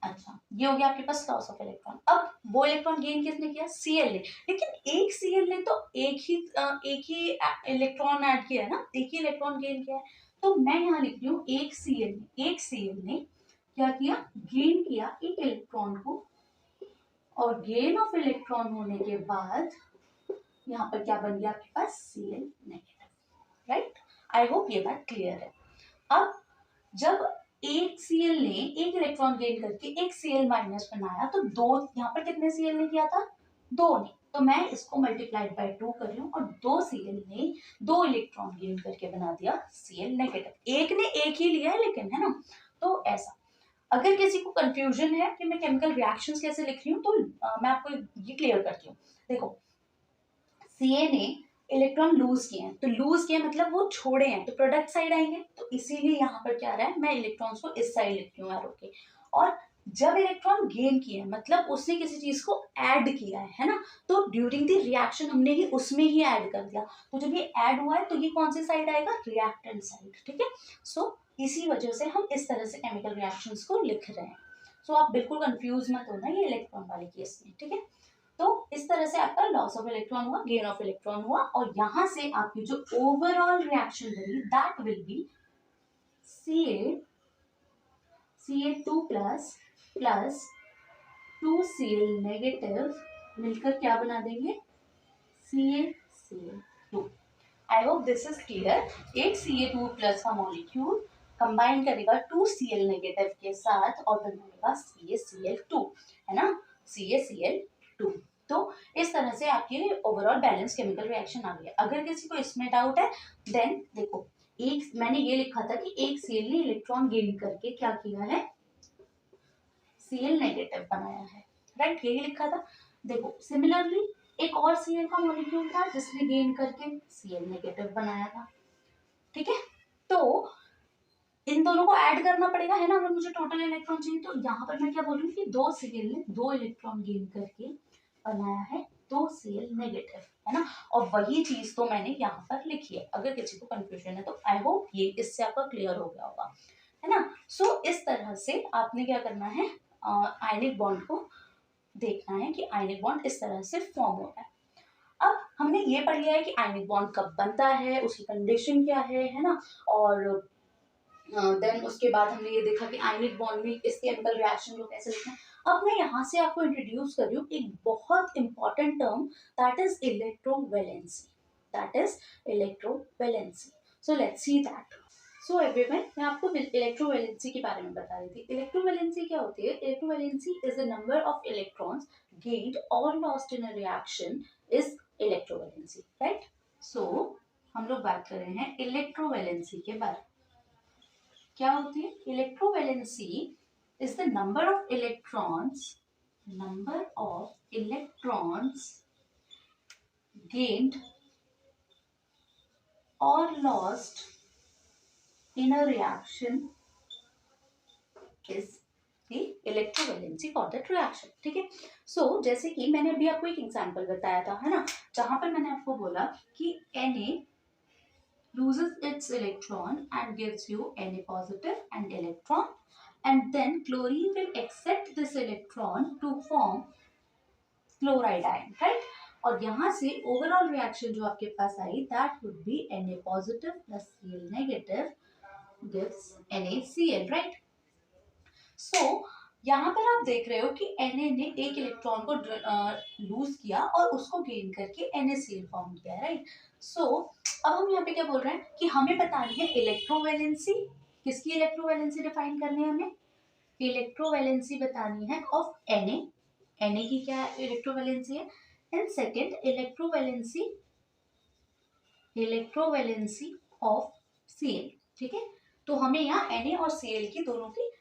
अच्छा, ये हो गया आपके पास लॉस ऑफ इलेक्ट्रॉन। अब वो इलेक्ट्रॉन गेन किसने किया, Cl ने, लेकिन एक Cl ने तो एक ही इलेक्ट्रॉन ऐड किया है ना, एक ही इलेक्ट्रॉन गेन किया है। तो मैं यहाँ लिख रही हूँ एक Cl ने क्या किया, गेन किया एक इलेक्ट्रॉन को, और गेन ऑफ इलेक्ट्रॉन होने के बाद यहाँ पर क्या बन गया आपके पास, Cl नेगेटिव, राइट। आई होप ये बात क्लियर है। अब जब एक Cl ने एक इलेक्ट्रॉन गेन करके एक Cl माइनस बनाया, तो दो, यहाँ पर कितने Cl ने किया था, 2 ने, तो मैं इसको मल्टीप्लाइड बाय 2 कर रही हूँ, और 2 Cl ने 2 इलेक्ट्रॉन गेन करके बना दिया Cl नेगेटिव। एक ने एक ही लिया है लेकिन, है ना, तो ऐसा। अगर किसी को कंफ्यूजन है कि मैं केमिकल रिएक्शंस कैसे लिख रही हूँ, तो मैं आपको ये क्लियर करती हूँ। देखो Ca ने इलेक्ट्रॉन लूज किए हैं, तो लूज किए मतलब वो छोड़े हैं, तो प्रोडक्ट साइड आएंगे, तो इसीलिए यहाँ पर क्या आ रहा है, मैं इलेक्ट्रॉन्स को इस साइड लिख रही हूँ एरो के। और जब इलेक्ट्रॉन गेन किए मतलब उसने किसी चीज को ऐड किया है ना, तो ड्यूरिंग द रिएक्शन हमने ही उसमें ही ऐड कर दिया, तो जब ये ऐड हुआ है तो ये कौन सी साइड आएगा, रिएक्टेंट साइड, ठीक है। सो इसी वजह से हम इस तरह से केमिकल रिएक्शंस को लिख रहे हैं। सो आप बिल्कुल कंफ्यूज मत होना ये इलेक्ट्रॉन वाले केस में, ठीक है। तो इस तरह से आपका लॉस ऑफ इलेक्ट्रॉन हुआ, गेन ऑफ इलेक्ट्रॉन हुआ, और यहां से आपकी जो ओवरऑल रिएक्शन बनी that will be Ca2 plus 2Cl negative मिलकर क्या बना देंगे, CaCl2। I hope this is clear. एक Ca2 प्लस का मॉलिक्यूल कंबाइन करेगा 2Cl नेगेटिव के साथ और बनाएगा CaCl2, है ना, CaCl2। तो इस तरह से आपकी ओवरऑल बैलेंस केमिकल रिएक्शन आ गई है। अगर किसी को इसमें डाउट है, देन देखो एक मैंने ये लिखा था कि एक Cl ने इलेक्ट्रॉन गेन करके क्या किया है, Cl नेगेटिव बनाया है, राइट, यही लिखा था। देखो सिमिलरली एक और Cl का मॉलिक्यूल था जिसने गेन करके Cl नेगेटिव बनाया था, ठीक है। तो इन दोनों को ऐड करना पड़ेगा, है ना, अगर मुझे टोटल इलेक्ट्रॉन चाहिए। तो यहाँ पर मैं क्या बोल रही हूँ कि 2 Cl ने 2 इलेक्ट्रॉन गेन करके बनाया है 2 Cl नेगेटिव, है ना, और वही चीज तो मैंने यहाँ पर लिखी है। अगर किसी को कंफ्यूजन है तो आई होप ये इससे आपका क्लियर हो गया होगा, है ना। सो इस तरह से आपने क्या करना है, आयनिक बॉन्ड को देखना है कि आयनिक बॉन्ड इस तरह से फॉर्म होता है। अब हमने ये पढ़ लिया है कि आयनिक बॉन्ड कब बनता है, उसकी कंडीशन क्या है ना, और देन उसके बाद हमने ये देखा कि आयनिक बॉन्ड में इस केमिकल रिएक्शन को कैसे लिखना है। अब मैं यहाँ से आपको इंट्रोड्यूस कर रही हूँ एक बहुत important term, that is electrovalency. That is electrovalency. So let's see that. So everyone, मैं आपको इलेक्ट्रोवैलेंसी के बारे में बता रही थी। इलेक्ट्रोवैलेंसी क्या होती है? Electrovalency is the number of electrons gained or lost in a reaction is electrovalency, right? So हम लोग बात कर रहे हैं इलेक्ट्रोवैलेंसी के बारे में। क्या होती है electrovalency? Is the number of electrons gained or lost in a reaction is the electrovalency for that reaction. ठीक है। सो जैसे कि मैंने अभी आपको एक एग्जांपल बताया था, है ना, जहां पर मैंने आपको बोला कि Na loses its electron and gives you Na positive and electron, and then chlorine will accept this electron to form chloride ion, right? और यहाँ से ओवरऑल रिएक्शन जो आपके पास आई, that would be Na positive plus Cl negative gives NaCl, right? So यहाँ पर आप देख रहे हो कि Na ने एक इलेक्ट्रॉन को लूज किया और उसको गेन करके NaCl फॉर्म किया, राइट? सो अब हम यहाँ पे क्या बोल रहे हैं कि हमें बतानी है इलेक्ट्रोवैलेंसी। किसकी इलेक्ट्रोवैलेंसी डिफाइन करनी है हमें? इलेक्ट्रोवैलेंसी बतानी है ऑफ Na की क्या इलेक्ट्रोवैलेंसी है, and second electrovalency of Cl। ठीक है। तो हमें यहाँ Na और Cl की दोनों की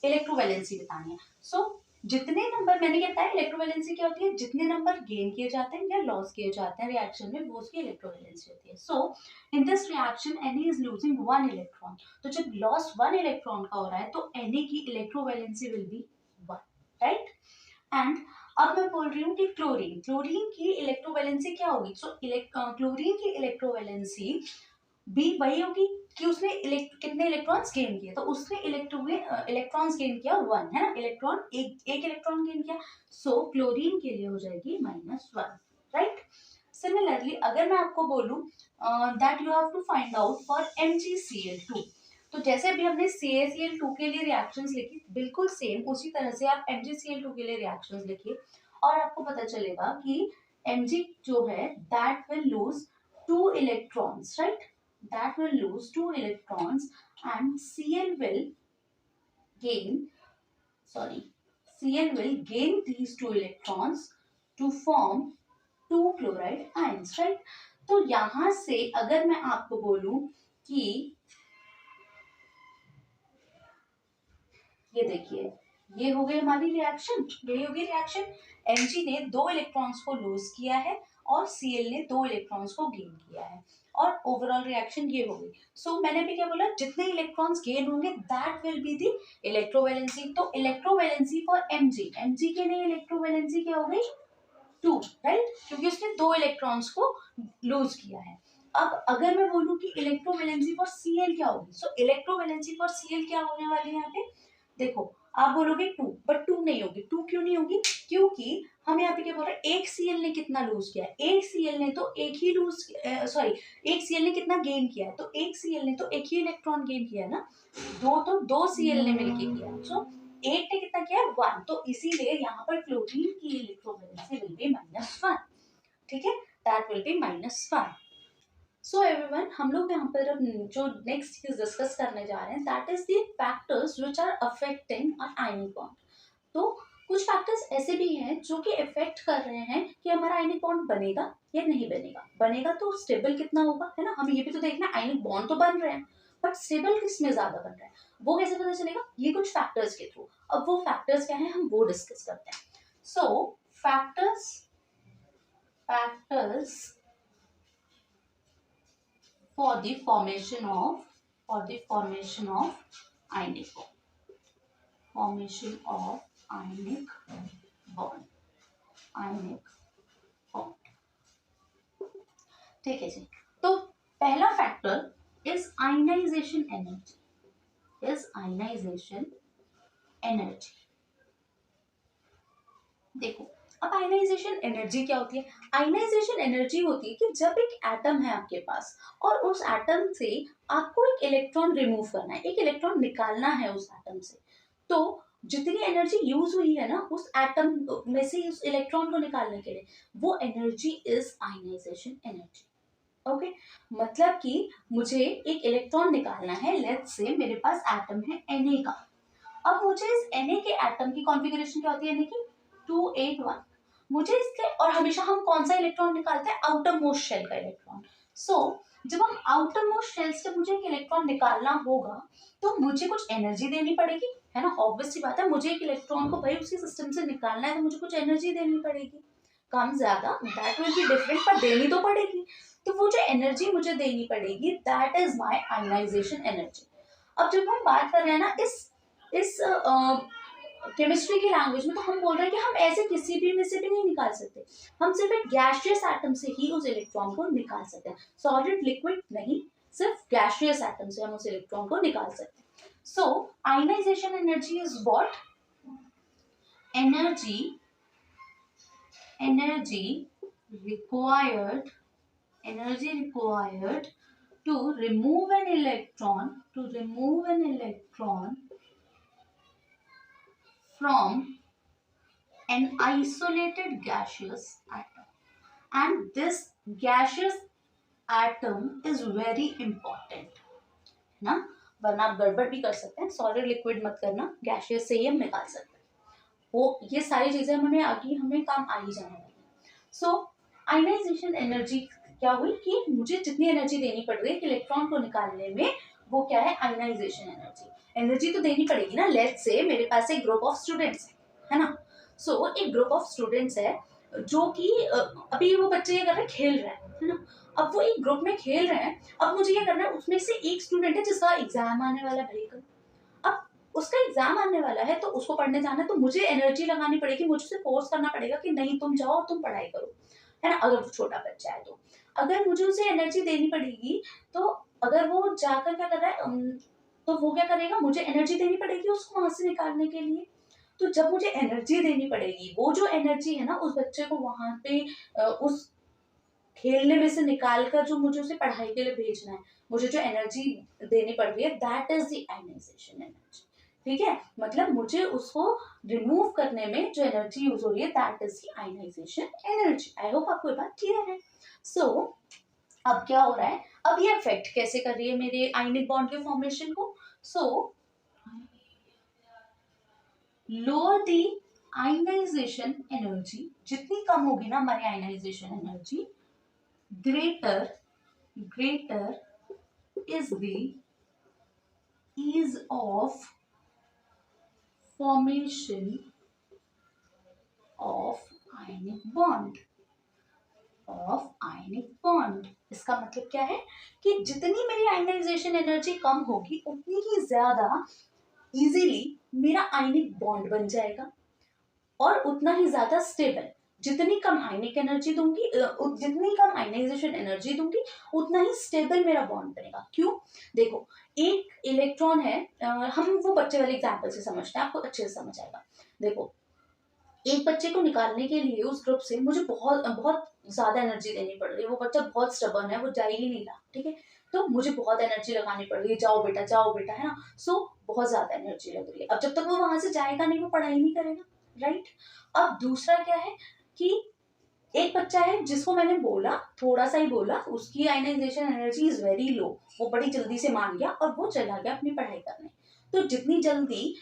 इलेक्ट्रोवैलेंसी बतानी है। सो जितने नंबर, मैंने क्या बताया इलेक्ट्रोवैलेंसी क्या होती है? जितने नंबर गेन किए जाते हैं या लॉस किए जाते हैं रिएक्शन में, वो उसकी इलेक्ट्रोवैलेंसी होती है। So in this reaction Na is losing 1 electron. तो जब लॉस 1 इलेक्ट्रॉन का हो रहा है तो Na की electrovalency will be 1, right? And अब मैं बोल रही हूँ कि क्लोरीन की इलेक्ट्रोवैलेंसी क्या होगी? सो क्लोरीन की इलेक्ट्रोवैलेंसी बी वही होगी कि उसने कितने इलेक्ट्रॉन्स गेन किए। तो उसने इलेक्ट्रॉन्स गेन किया 1, है ना, इलेक्ट्रॉन एक इलेक्ट्रॉन गेन किया। सो क्लोरीन के लिए हो जाएगी -1, राइट? सिमिलरली अगर मैं आपको बोलूं that you have to find out for MgCl2, तो जैसे अभी हमने CaCl2 के लिए रिएक्शंस लिखी, बिल्कुल सेम उसी तरह से आप MgCl2 के लिए रिएक्शंस लिखिए और आपको पता चलेगा कि Mg जो है that will lose 2 electrons, right? That will lose 2 electrons and Cl will gain these 2 electrons to form 2 chloride ions, right? तो यहां से अगर मैं आपको बोलूं कि ये देखिए, ये हो गई हमारी रिएक्शन, यही होगी रिएक्शन। Mg ने 2 इलेक्ट्रॉन्स को लूज किया है और Cl ने 2 इलेक्ट्रॉन्स को गेन किया है और ओवरऑल रिएक्शन ये हो गई। सो मैंने भी क्या बोला, जितने इलेक्ट्रॉन्स गेन होंगे that will be the electrovalency. तो इलेक्ट्रोवैलेंसी फॉर Mg के लिए इलेक्ट्रोवैलेंसी क्या हो गई? 2, राइट? क्योंकि उसने 2 इलेक्ट्रॉन्स को लूज किया है। अब अगर मैं बोलूं कि इलेक्ट्रोवैलेंसी फॉर Cl क्या होगी, सो इलेक्ट्रोवैलेंसी फॉर Cl क्या होने वाली है यहाँ पे? देखो आप बोलोगे 2, बट 2 नहीं होगी। 2 क्यों नहीं होगी? क्योंकि हम यहाँ पे क्या बोल रहे हैं, एक Cl ने कितना लूज किया है? एक Cl ने तो एक ही एक Cl ने कितना गेन किया है? तो एक Cl ने तो एक ही इलेक्ट्रॉन गेन किया है ना। दो Cl ने मिलके किया। सो एक ने कितना किया? 1। तो इसीलिए यहाँ पर क्लोरीन की इलेक्ट्रोवैलेंसी विल बी -1। ठीक है, that will be -1। So everyone, हम लोग यहाँ पर जो नेक्स्ट चीज डिस्कस करने जा रहे हैं, that is the factors which are affecting an ionic bond. तो कुछ फैक्टर्स ऐसे भी हैं जो कि इफेक्ट कर रहे हैं कि हमारा आयनिक बॉन्ड बनेगा या नहीं बनेगा। बनेगा तो स्टेबल कितना होगा, है ना, हमें ये भी तो देखना है। आयनिक बॉन्ड तो बन रहे हैं बट स्टेबल किस में ज्यादा बन रहा है, वो कैसे पता चलेगा? ये कुछ फैक्टर्स के थ्रू। अब वो फैक्टर्स क्या है, हम वो डिस्कस करते हैं। सो factors for the formation of ionic bond. Formation of ionic bond. ठीक है जी। तो पहला फैक्टर इज आयनाइजेशन एनर्जी। देखो अब आयनाइजेशन एनर्जी क्या होती है? आयनाइजेशन एनर्जी होती है कि जब एक एटम है आपके पास और उस एटम से आपको एक इलेक्ट्रॉन रिमूव करना है, एक इलेक्ट्रॉन निकालना है उस एटम से, तो जितनी एनर्जी यूज हुई है ना उस एटम में से उस इलेक्ट्रॉन को निकालने के लिए, वो energy is ionization energy. Okay, मतलब कि मुझे एक इलेक्ट्रॉन निकालना है, लेट्स से मेरे पास एटम है Na का। अब मुझे इस Na के एटम की कॉन्फ़िगरेशन क्या होती है? Na की 281। मुझे इसके, और हमेशा हम कौन सा इलेक्ट्रॉन निकालते हैं? आउटर मोस्ट शेल का इलेक्ट्रॉन। सो जब हम आउटर मोस्ट शेल से मुझे एक इलेक्ट्रॉन निकालना होगा तो मुझे कुछ एनर्जी देनी पड़ेगी, है ना? ऑब्वियस सी बात है, मुझे एक इलेक्ट्रॉन को भाई उसी सिस्टम से निकालना है तो मुझे कुछ एनर्जी देनी पड़ेगी, कम ज्यादा दैट विल बी डिफरेंट, पर देनी तो पड़ेगी। तो वो जो एनर्जी मुझे देनी पड़ेगी that is my ionisation energy. अब जब हम बात कर रहे हैं ना इस केमिस्ट्री की लैंग्वेज में, तो हम बोल रहे हैं कि हम ऐसे किसी भी में से भी नहीं निकाल सकते, हम सिर्फ एक गैसियस एटम से ही उस इलेक्ट्रॉन को निकाल सकते हैं, सॉलिड लिक्विड नहीं, सिर्फ गैसियस एटम से हम उस इलेक्ट्रॉन को निकाल सकते हैं। So ionisation energy is what? Energy required energy required to remove an electron from an isolated gaseous atom, and this gaseous atom is very important, है ना? वरना आप गड़बड़ भी कर सकते हैं, सॉलिड लिक्विड मत करना, गैशियस से ही हम निकाल सकते हैं। वो ये सारी चीजें हमें काम आ ही जाने वाली है। सो आयनाइजेशन एनर्जी क्या हुई कि मुझे जितनी एनर्जी देनी पड़ रही है इलेक्ट्रॉन को निकालने में, वो क्या है? Ionization energy. एनर्जी तो देनी पड़ेगी ना। लेट्स से मेरे पास एक ग्रुप ऑफ स्टूडेंट्स है ना? सो एक ग्रुप ऑफ स्टूडेंट्स है जो कि अभी वो बच्चे ये कर रहे हैं, खेल रहे हैं, है ना? अब वो एक ग्रुप में खेल रहे हैं, अब मुझे ये करना है, उसमें से एक स्टूडेंट है जिसका एग्जाम आने वाला है भाई कल। अब उसका एग्जाम आने वाला है तो उसको पढ़ने जाना है, तो मुझे एनर्जी लगानी पड़ेगी, मुझे फोर्स करना पड़ेगा कि नहीं तुम जाओ और तुम पढ़ाई करो, है ना? अगर वो छोटा बच्चा है तो अगर मुझे उसे एनर्जी देनी पड़ेगी, तो अगर वो जाकर क्या कर रहा है तो वो क्या करेगा? मुझे एनर्जी देनी पड़ेगी उसको वहां से निकालने के लिए। तो जब मुझे एनर्जी देनी पड़ेगी, वो जो एनर्जी है ना उस बच्चे को वहां पे उस खेलने में से निकाल कर जो मुझे उसे पढ़ाई के लिए भेजना है, मुझे जो एनर्जी देनी पड़ रही है that is the ionisation energy. ठीक है, मतलब मुझे उसको रिमूव करने में जो एनर्जी यूज हो रही है that is the ionisation energy. I hope आपको ये बात क्लियर है। सो अब क्या हो रहा है? अब ये इफेक्ट कैसे कर रही है मेरे आयनिक बॉन्ड के फॉर्मेशन को? So lower the ionisation energy, जितनी कम होगी ना हमारी ionisation energy, greater is the ease of formation of ionic bond। इसका मतलब क्या है कि जितनी मेरी आयनाइजेशन एनर्जी कम होगी उतनी ही ज्यादा इजीली मेरा आयनिक बॉन्ड बन जाएगा और उतना ही ज्यादा स्टेबल। जितनी कम आयनिक एनर्जी दूंगी, जितनी कम आयनाइजेशन एनर्जी दूंगी, उतना ही स्टेबल मेरा बॉन्ड बनेगा। क्यों? देखो, एक इलेक्ट्रॉन है, हम वो बच्चे वाले एग्जांपल से समझते हैं, आपको अच्छे से समझ आएगा। देखो, एक बच्चे को निकालने के लिए उस ग्रुप से मुझे बहुत बहुत ज्यादा एनर्जी देनी पड़ रही है, वो बच्चा बहुत स्टबर्न है, वो जा ही नहीं रहा, ठीक है? तो मुझे बहुत एनर्जी लगानी पड़ रही है, जाओ बेटा, है ना? सो बहुत ज्यादा एनर्जी लग रही है। अब जब तक वो वहां से जाएगा नहीं, वो पढ़ाई नहीं करेगा, राइट? अब दूसरा क्या है कि एक बच्चा है जिसको मैंने बोला, थोड़ा सा ही बोला, उसकी ionisation energy is very low, वो बड़ी जल्दी से मान गया और वो चला गया अपनी पढ़ाई करने। तो जितनी जल्दी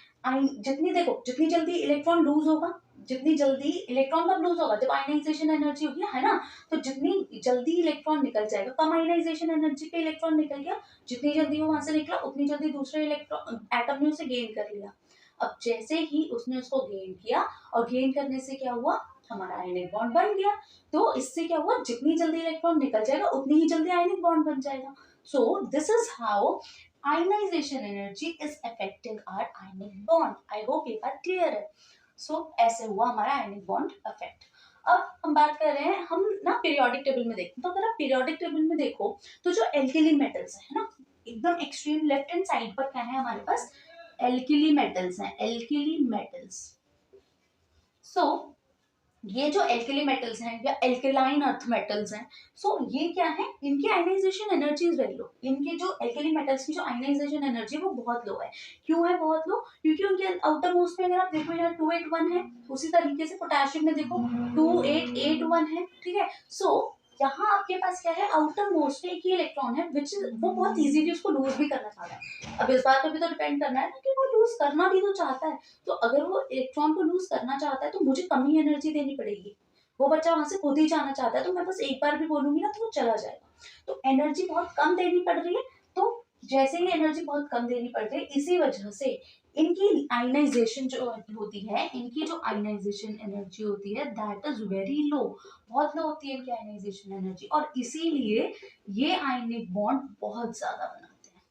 इलेक्ट्रॉन लूज होगा, जितनी जल्दी इलेक्ट्रॉन कब लूज होगा? जब आयनाइजेशन एनर्जी होगी, है ना? तो जितनी जल्दी इलेक्ट्रॉन निकल जाएगा, कम आयनाइजेशन एनर्जी पे इलेक्ट्रॉन निकल गया, जितनी जल्दी वो वहां से निकला उतनी जल्दी दूसरे इलेक्ट्रॉन एटम ने उसे गेन कर लिया। अब जैसे ही उसने उसको गेन किया, और गेन करने से क्या हुआ? हमारा आयनिक बॉन्ड बन गया। तो इससे क्या हुआ? जितनी जल्दी इलेक्ट्रॉन निकल जाएगा उतनी ही जल्दी आयनिक बॉन्ड बन जाएगा। So this is how ionisation energy is affecting our ionic bond. I hope ये बात क्लियर है। सो ऐसे हुआ हमारा आयनिक बॉन्ड अफेक्ट। अब हम बात कर रहे हैं, हम ना पीरियोडिक टेबल में देखते हैं, तो अगर आप पीरियोडिक टेबल में देखो तो जो एल्किली मेटल्स है ना, एकदम एक्सट्रीम लेफ्ट हैंड साइड पर क्या है हमारे पास? एल्किली मेटल्स हैं, एल्किली मेटल्स। सो ये जो एल्कली मेटल्स हैं या एल्कलाइन अर्थ मेटल्स हैं, सो ये क्या है, इनकी ionisation energy is very low. इनके जो एल्कली मेटल्स की जो आयनाइजेशन एनर्जी वो बहुत लो है। क्यों है बहुत लो? क्योंकि उनके आउटर मोस्ट में अगर आप देखो यहाँ 281 है, उसी तरीके से पोटेशियम में देखो 2881 है, ठीक है। सो यहाँ आपके पास क्या है, आउटर मोस्ट में एक ही इलेक्ट्रॉन है विच वो बहुत इजीली उसको लूज भी करना चाहता है। अब इस बात पे भी तो डिपेंड करना है ना कि वो लूज करना भी तो चाहता है। तो अगर वो इलेक्ट्रॉन को लूज करना चाहता है तो मुझे कम ही एनर्जी देनी पड़ेगी। वो बच्चा वहां से खुद ही जाना चाहता है तो मैं बस एक बार भी बोलूंगी ना तो वो चला जाएगा। तो एनर्जी बहुत कम देनी पड़ रही है। तो जैसे ही एनर्जी बहुत कम देनी पड़ रही है, इसी वजह से इनकी आयनाइजेशन जो होती है, इनकी जो आयनाइजेशन एनर्जी होती है दैट इज वेरी लो, बहुत लो होती है इनकी आयनाइजेशन एनर्जी। और इसीलिए ये आयनिक बॉन्ड बहुत ज्यादा बनाते हैं,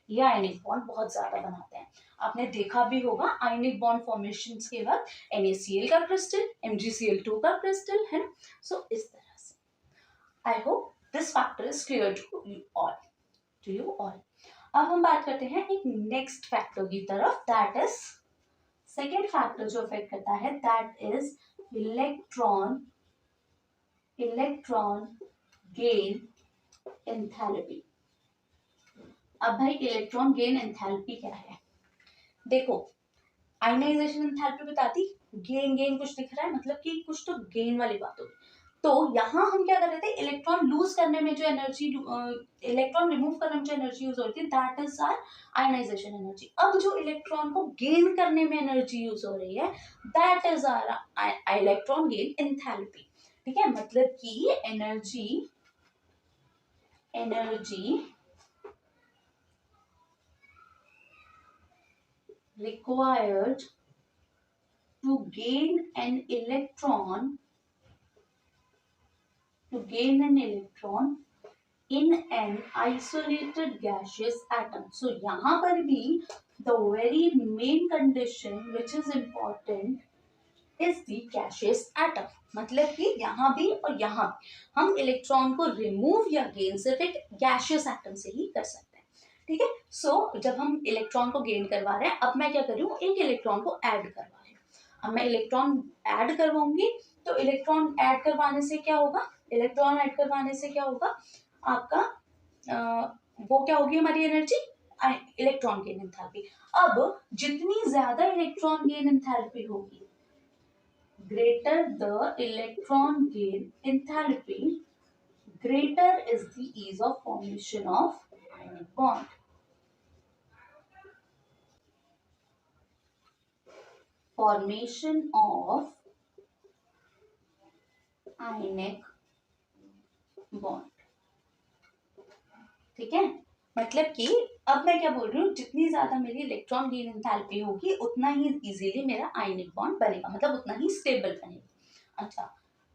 ये आयनिक बॉन्ड बहुत ज्यादा बनाते हैं। आपने देखा भी होगा आयनिक बॉन्ड फॉर्मेशन के वक्त NaCl का क्रिस्टल, MgCl2 का क्रिस्टल है ना। सो इस तरह से I hope this factor is clear to you all, to you all. अब हम बात करते हैं एक नेक्स्ट फैक्टर की तरफ, दैट इज सेकेंड फैक्टर जो अफेक्ट करता है, that is electron electron gain enthalpy. अब भाई इलेक्ट्रॉन गेन एंथैल्पी क्या है? देखो आयनाइजेशन एंथैल्पी बताती, गेन गेन कुछ दिख रहा है मतलब कि कुछ तो गेन वाली बात होगी। तो यहाँ हम क्या कर रहे थे, इलेक्ट्रॉन लूज करने में जो एनर्जी, इलेक्ट्रॉन रिमूव करने में जो एनर्जी यूज होती है that is our ionisation energy. अब जो इलेक्ट्रॉन को गेन करने में एनर्जी यूज हो रही है that is or electron gain enthalpy, ठीक है। मतलब कि energy required to gain an electron in an isolated gaseous atom. So यहाँ पर भी the very main condition which is important is the gaseous atom। मतलब कि यहाँ भी और यहाँ भी हम इलेक्ट्रॉन को रिमूव या गेन सिर्फ एक गैशियस एटम से ही कर सकते हैं, ठीक है। सो जब हम इलेक्ट्रॉन को गेन करवा रहे हैं, अब मैं क्या कर रही हूँ, एक इलेक्ट्रॉन को ऐड करवा रही हूँ। अब मैं इलेक्ट्रॉन ऐड करवाऊंगी तो इलेक्ट्रॉन ऐड करवाने से क्या होगा, इलेक्ट्रॉन ऐड करवाने से क्या होगा आपका वो क्या होगी हमारी एनर्जी, इलेक्ट्रॉन गेन एंथैल्पी। अब जितनी ज्यादा इलेक्ट्रॉन गेन एंथैल्पी होगी, greater the electron gain enthalpy, greater is the ease of formation of ionic bond. Formation of ionic bond, ठीक है। मतलब कि अब मैं क्या बोल रही हूँ, जितनी ज्यादा मेरी इलेक्ट्रॉन गेन एंथैल्पी होगी उतना ही इजीली मेरा आयनिक बॉन्ड बनेगा, मतलब उतना ही स्टेबल बनेगा। अच्छा,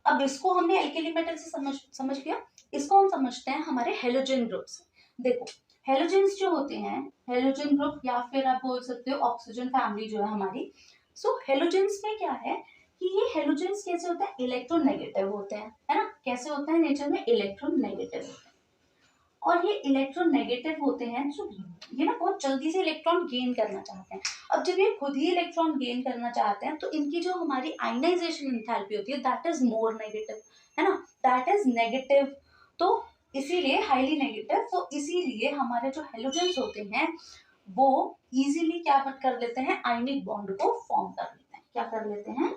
अब इसको हमने एल्केली मेटल से समझ लिया। इसको हम समझते हैं हमारे हेलोजन ग्रुप से। देखो हेलोजेंस जो होते हैं, हेलोजन ग्रुप या फिर आप बोल सकते हो ऑक्सीजन फैमिली जो है हमारी। सो हेलोजेंस में क्या है कि ये हेलोजेंस कैसे होता है, इलेक्ट्रोनेगेटिव होते हैं, है ना। कैसे होता है नेचर में, इलेक्ट्रोनेगेटिव होते हैं। और ये इलेक्ट्रोनेगेटिव होते हैं जो ये ना बहुत जल्दी से इलेक्ट्रॉन गेन करना चाहते हैं। अब जब ये खुद ही इलेक्ट्रॉन गेन करना चाहते हैं तो इनकी जो हमारी आयनाइजेशन एंथैल्पी होती है दैट इज मोर नेगेटिव, है ना, दैट इज नेगेटिव। तो इसीलिए हाईली नेगेटिव, तो इसीलिए हमारे जो हेलोजेंस होते हैं वो इजीली क्या कर लेते हैं, आयनिक बॉन्ड को फॉर्म कर लेते हैं। क्या कर लेते हैं,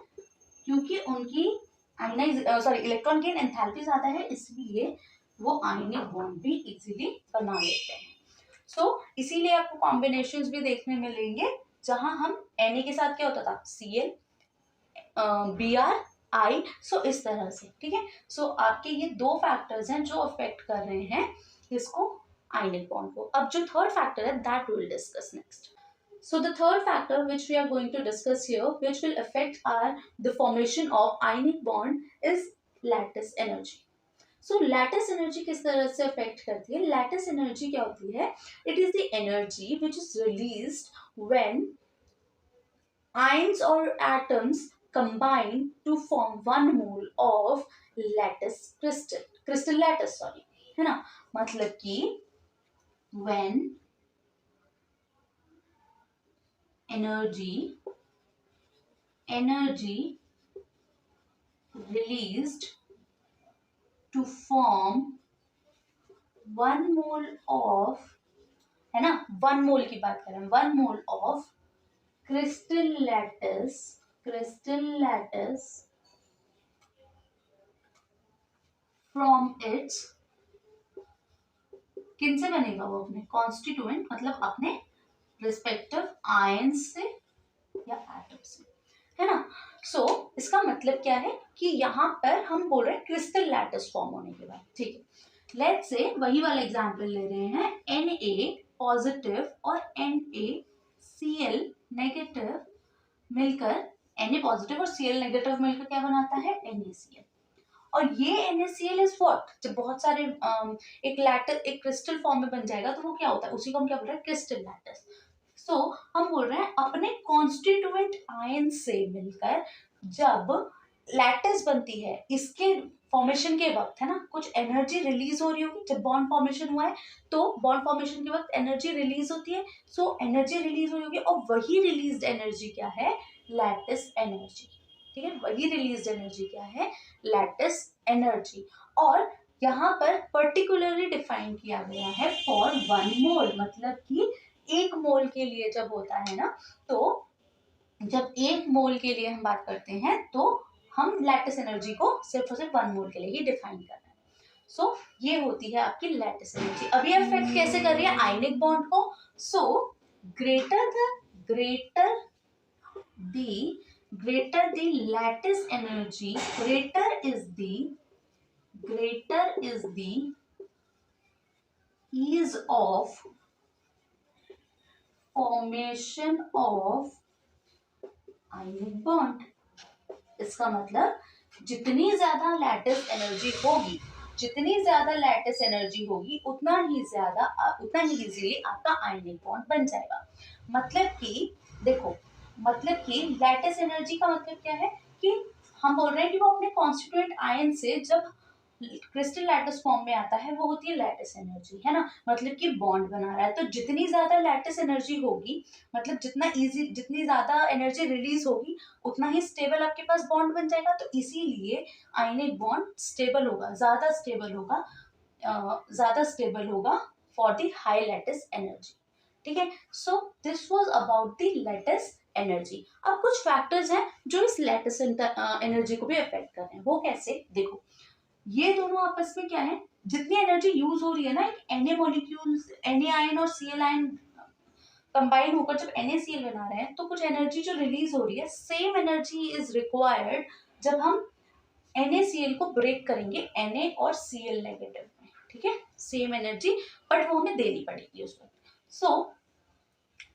क्योंकि उनकी इलेक्ट्रॉन गेन एंथैल्पी ज्यादा है इसलिए वो आयनिक बॉन्ड भी इजीली बना लेते हैं। सो इसीलिए आपको कॉम्बिनेशंस भी देखने मिलेंगे जहां हम Na के साथ क्या होता था, Cl Br I, सो इस तरह से, ठीक है। सो आपके ये दो फैक्टर्स हैं जो अफेक्ट कर रहे हैं इसको, आयनिक बॉन्ड को। अब जो थर्ड फैक्टर है that will discuss next. So the third factor which we are going to discuss here, which will affect the formation of ionic bond is lattice energy. So lattice energy किस तरह से affect करती है? Lattice energy क्या होती है? It is the energy which is released when ions or atoms combine to form one mole of lattice crystal lattice, sorry, है ना। मतलब कि when energy released to form 1 mole of, है ना, 1 मोल की बात करें, 1 mole of crystal lattice from its, किन से बनेगा वो, अपने कॉन्स्टिट्यूएंट, मतलब अपने रिस्पेक्टिव आयन से या एटम से, है ना। सो इसका मतलब क्या है कि यहाँ पर हम बोल रहे हैं क्रिस्टल लैटिस फॉर्म होने के बाद, ठीक है। लेट्स से वही वाला एग्जांपल ले रहे हैं, Na पॉजिटिव और NaCl नेगेटिव मिलकर, Na पॉजिटिव और Cl नेगेटिव मिलकर क्या बनाता है, NaCl। और ये NaCl इज व्हाट, जब बहुत सारे एक लैटिस, एक क्रिस्टल फॉर्म में बन जाएगा तो वो क्या होता है, उसी को हम क्या बोल रहे हैं, क्रिस्टल लैटिस। सो हम बोल रहे हैं अपने कॉन्स्टिट्यूएंट आयन से मिलकर जब लैटिस बनती है, इसके फॉर्मेशन के वक्त, है ना, कुछ एनर्जी रिलीज हो रही होगी, जब बॉन्ड फॉर्मेशन हुआ है तो बॉन्ड फॉर्मेशन के वक्त एनर्जी रिलीज होती है, सो एनर्जी रिलीज हुई होगी और वही रिलीज्ड एनर्जी क्या है, लैटिस एनर्जी, ठीक है। वही रिलीज्ड एनर्जी क्या है, लैटिस एनर्जी। और यहाँ पर पर्टिकुलरली डिफाइन किया गया है फॉर 1 मोल, मतलब कि 1 मोल के लिए जब होता है ना, तो जब 1 मोल के लिए हम बात करते हैं तो हम लैटिस एनर्जी को सिर्फ और सिर्फ 1 मोल के लिए ही डिफाइन कर रहे हैं। सो ये होती है आपकी लैटिस एनर्जी। अब ये अफेक्ट कैसे कर रही है आयनिक बॉन्ड को, so greater the lattice energy, greater is the ease of formation of ionic bond। इसका मतलब जितनी ज्यादा लैटिस एनर्जी होगी उतना ही इजीली आपका आयनिक बॉन्ड बन जाएगा। मतलब कि देखो, मतलब कि लैटिस एनर्जी का मतलब क्या है कि हम बोल रहे हैं कि वो अपने कॉन्स्टिट्यूएंट आयन से जब क्रिस्टल लैटिस फॉर्म में आता है वो होती है लैटिस एनर्जी, है ना, मतलब कि बॉन्ड बना रहा है। तो जितनी ज्यादा लैटिस एनर्जी होगी, मतलब जितनी ज्यादा एनर्जी रिलीज होगी उतना ही स्टेबल आपके पास बॉन्ड बन जाएगा। तो इसीलिए आयनिक बॉन्ड स्टेबल होगा, ज्यादा स्टेबल होगा for the high lattice energy, ठीक है। So this was about the lattice energy. अब कुछ फैक्टर्स हैं जो इस लैटिस एनर्जी को भी अफेक्ट कर रहे हैं, वो कैसे, देखो ये दोनों आपस में क्या है, जितनी एनर्जी यूज हो रही है ना, एक Na मॉलिक्यूल, Na आयन और Cl आयन कंबाइन होकर जब NaCl बना रहे हैं तो कुछ एनर्जी जो रिलीज हो रही है, सेम एनर्जी इज रिक्वायर्ड जब हम NaCl को ब्रेक करेंगे Na और Cl नेगेटिव में, ठीक है, सेम एनर्जी, बट वो हमें देनी पड़ेगी उसको।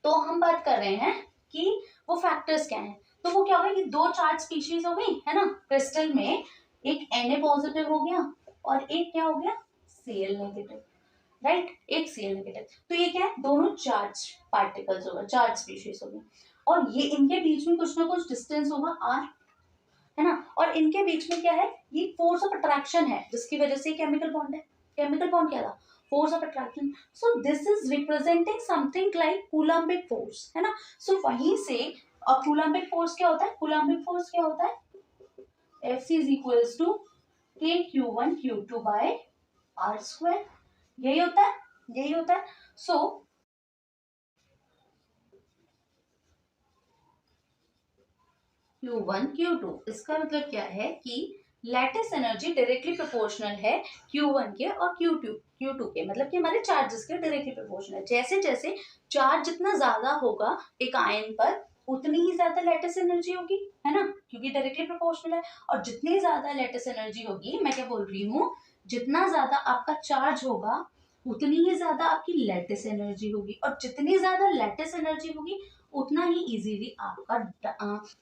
तो हम बात कर रहे हैं कि वो फैक्टर्स क्या हैं। तो वो क्या होगा कि 2 चार्ज स्पीशीज हो गई, है ना, क्रिस्टल में एक Na पॉजिटिव हो गया और एक क्या हो गया, Cl नेगेटिव, राइट, एक Cl नेगेटिव। तो ये क्या है, दोनों चार्ज पार्टिकल्स होगा, चार्ज स्पीशीज होगी, और ये इनके बीच में कुछ ना कुछ डिस्टेंस होगा r, है ना, और इनके बीच में क्या है, ये फोर्स ऑफ अट्रैक्शन है जिसकी वजह से केमिकल बॉन्ड है। केमिकल बॉन्ड क्या था, force of attraction. So this is representing something like Coulombic force, है ना। सो वहीं से कूलम्बिक फोर्स क्या होता है, कूलम्बिक फोर्स क्या होता है, F is equals to KQ1 Q2 by R square, यही होता है। सो Q1 Q2, इसका मतलब क्या है कि लैटिस एनर्जी डायरेक्टली प्रोपोर्शनल है Q1 के और Q2 के, मतलब कि हमारे चार्जेस के डायरेक्टली प्रोपोर्शनल है। जैसे जैसे चार्ज जितना ज्यादा होगा एक आयन पर उतनी ही ज्यादा लैटिस एनर्जी होगी, है ना, क्योंकि डायरेक्टली प्रोपोर्शनल है। और जितनी ज्यादा लैटिस एनर्जी होगी, मैं क्या बोल रही हूँ, जितना ज्यादा आपका चार्ज होगा उतनी ही ज्यादा आपकी लैटिस एनर्जी होगी, और जितनी ज्यादा लैटिस एनर्जी होगी उतना ही इजीली आपका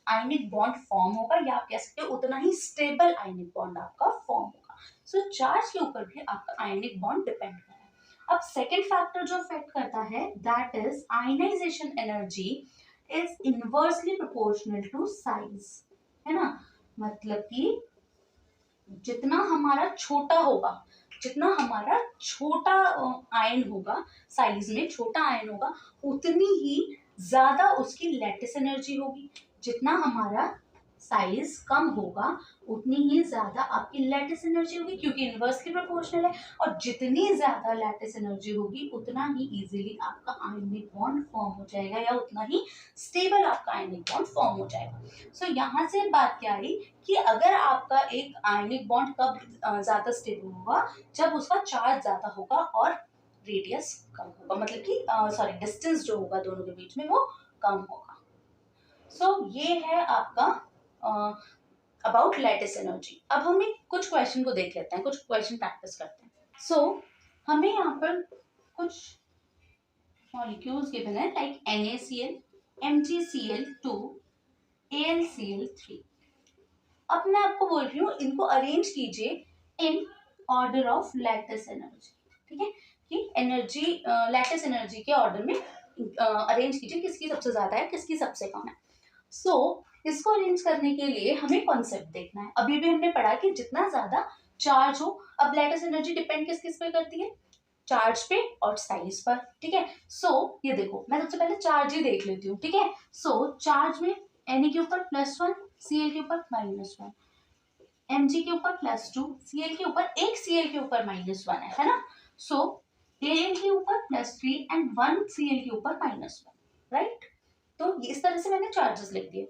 आयनिक बॉन्ड फॉर्म होगा, या आप कह सकते हो उतना ही स्टेबल आयनिक बॉन्ड आपका फॉर्म होगा। सो चार्ज के ऊपर भी आपका आयनिक बॉन्ड डिपेंड कर रहा है। अब सेकेंड फैक्टर जो अफेक्ट करता है, that is ionization energy is inversely proportional to size, है ना, मतलब कि जितना हमारा छोटा आयन होगा, साइज में छोटा आयन होगा, उतनी ही ज्यादा उसकी लैटिस एनर्जी होगी। जितना हमारा साइज कम होगा उतनी ही ज्यादा आपकी लैटिस एनर्जी होगी, क्योंकि इनवर्सली प्रोपोर्शनल है। और जितनी ज्यादा लैटिस एनर्जी होगी उतना ही इजीली आपका आयनिक बॉन्ड फॉर्म हो जाएगा, या उतना ही स्टेबल आपका आयनिक बॉन्ड फॉर्म हो जाएगा। सो यहाँ से बात क्या आई कि अगर आपका एक आयनिक बॉन्ड कब ज्यादा स्टेबल होगा, जब उसका चार्ज ज्यादा होगा और रेडियस कम होगा, मतलब कि सॉरी डिस्टेंस जो होगा दोनों के बीच में वो कम होगा। सो ये है आपका अबाउट लैटिस एनर्जी। अब हम कुछ क्वेश्चन को देख लेते हैं, कुछ क्वेश्चन प्रैक्टिस करते हैं। सो हमें यहाँ पर कुछ मॉलिक्यूल्स गिवन है लाइक NaCl, MgCl2, AlCl3। अब मैं आपको बोल रही हूँ इनको अरेंज कीजिए in order of lattice energy, ठीक है, कि एनर्जी लैटिस एनर्जी के ऑर्डर में अरेंज कीजिए, किसकी सबसे ज्यादा है किसकी सबसे कम है। सो इसको अरेंज करने के लिए हमें कॉन्सेप्ट देखना है। अभी भी हमने पढ़ा कि जितना ज्यादा चार्ज हो, अब लैटिस एनर्जी डिपेंड किस किस पे करती है, चार्ज पे और साइज पर, ठीक है। सो ये देखो मैं सबसे पहले चार्ज ही देख लेती हूँ, ठीक है। सो चार्ज में Na के ऊपर +1, Cl के ऊपर -1, Mg के ऊपर +2, Cl के ऊपर एक Cl के ऊपर -1 है ना। सो Al के ऊपर +3 एंड 1 Cl के ऊपर -1, राइट। तो इस तरह से मैंने चार्जेस लिख दिए।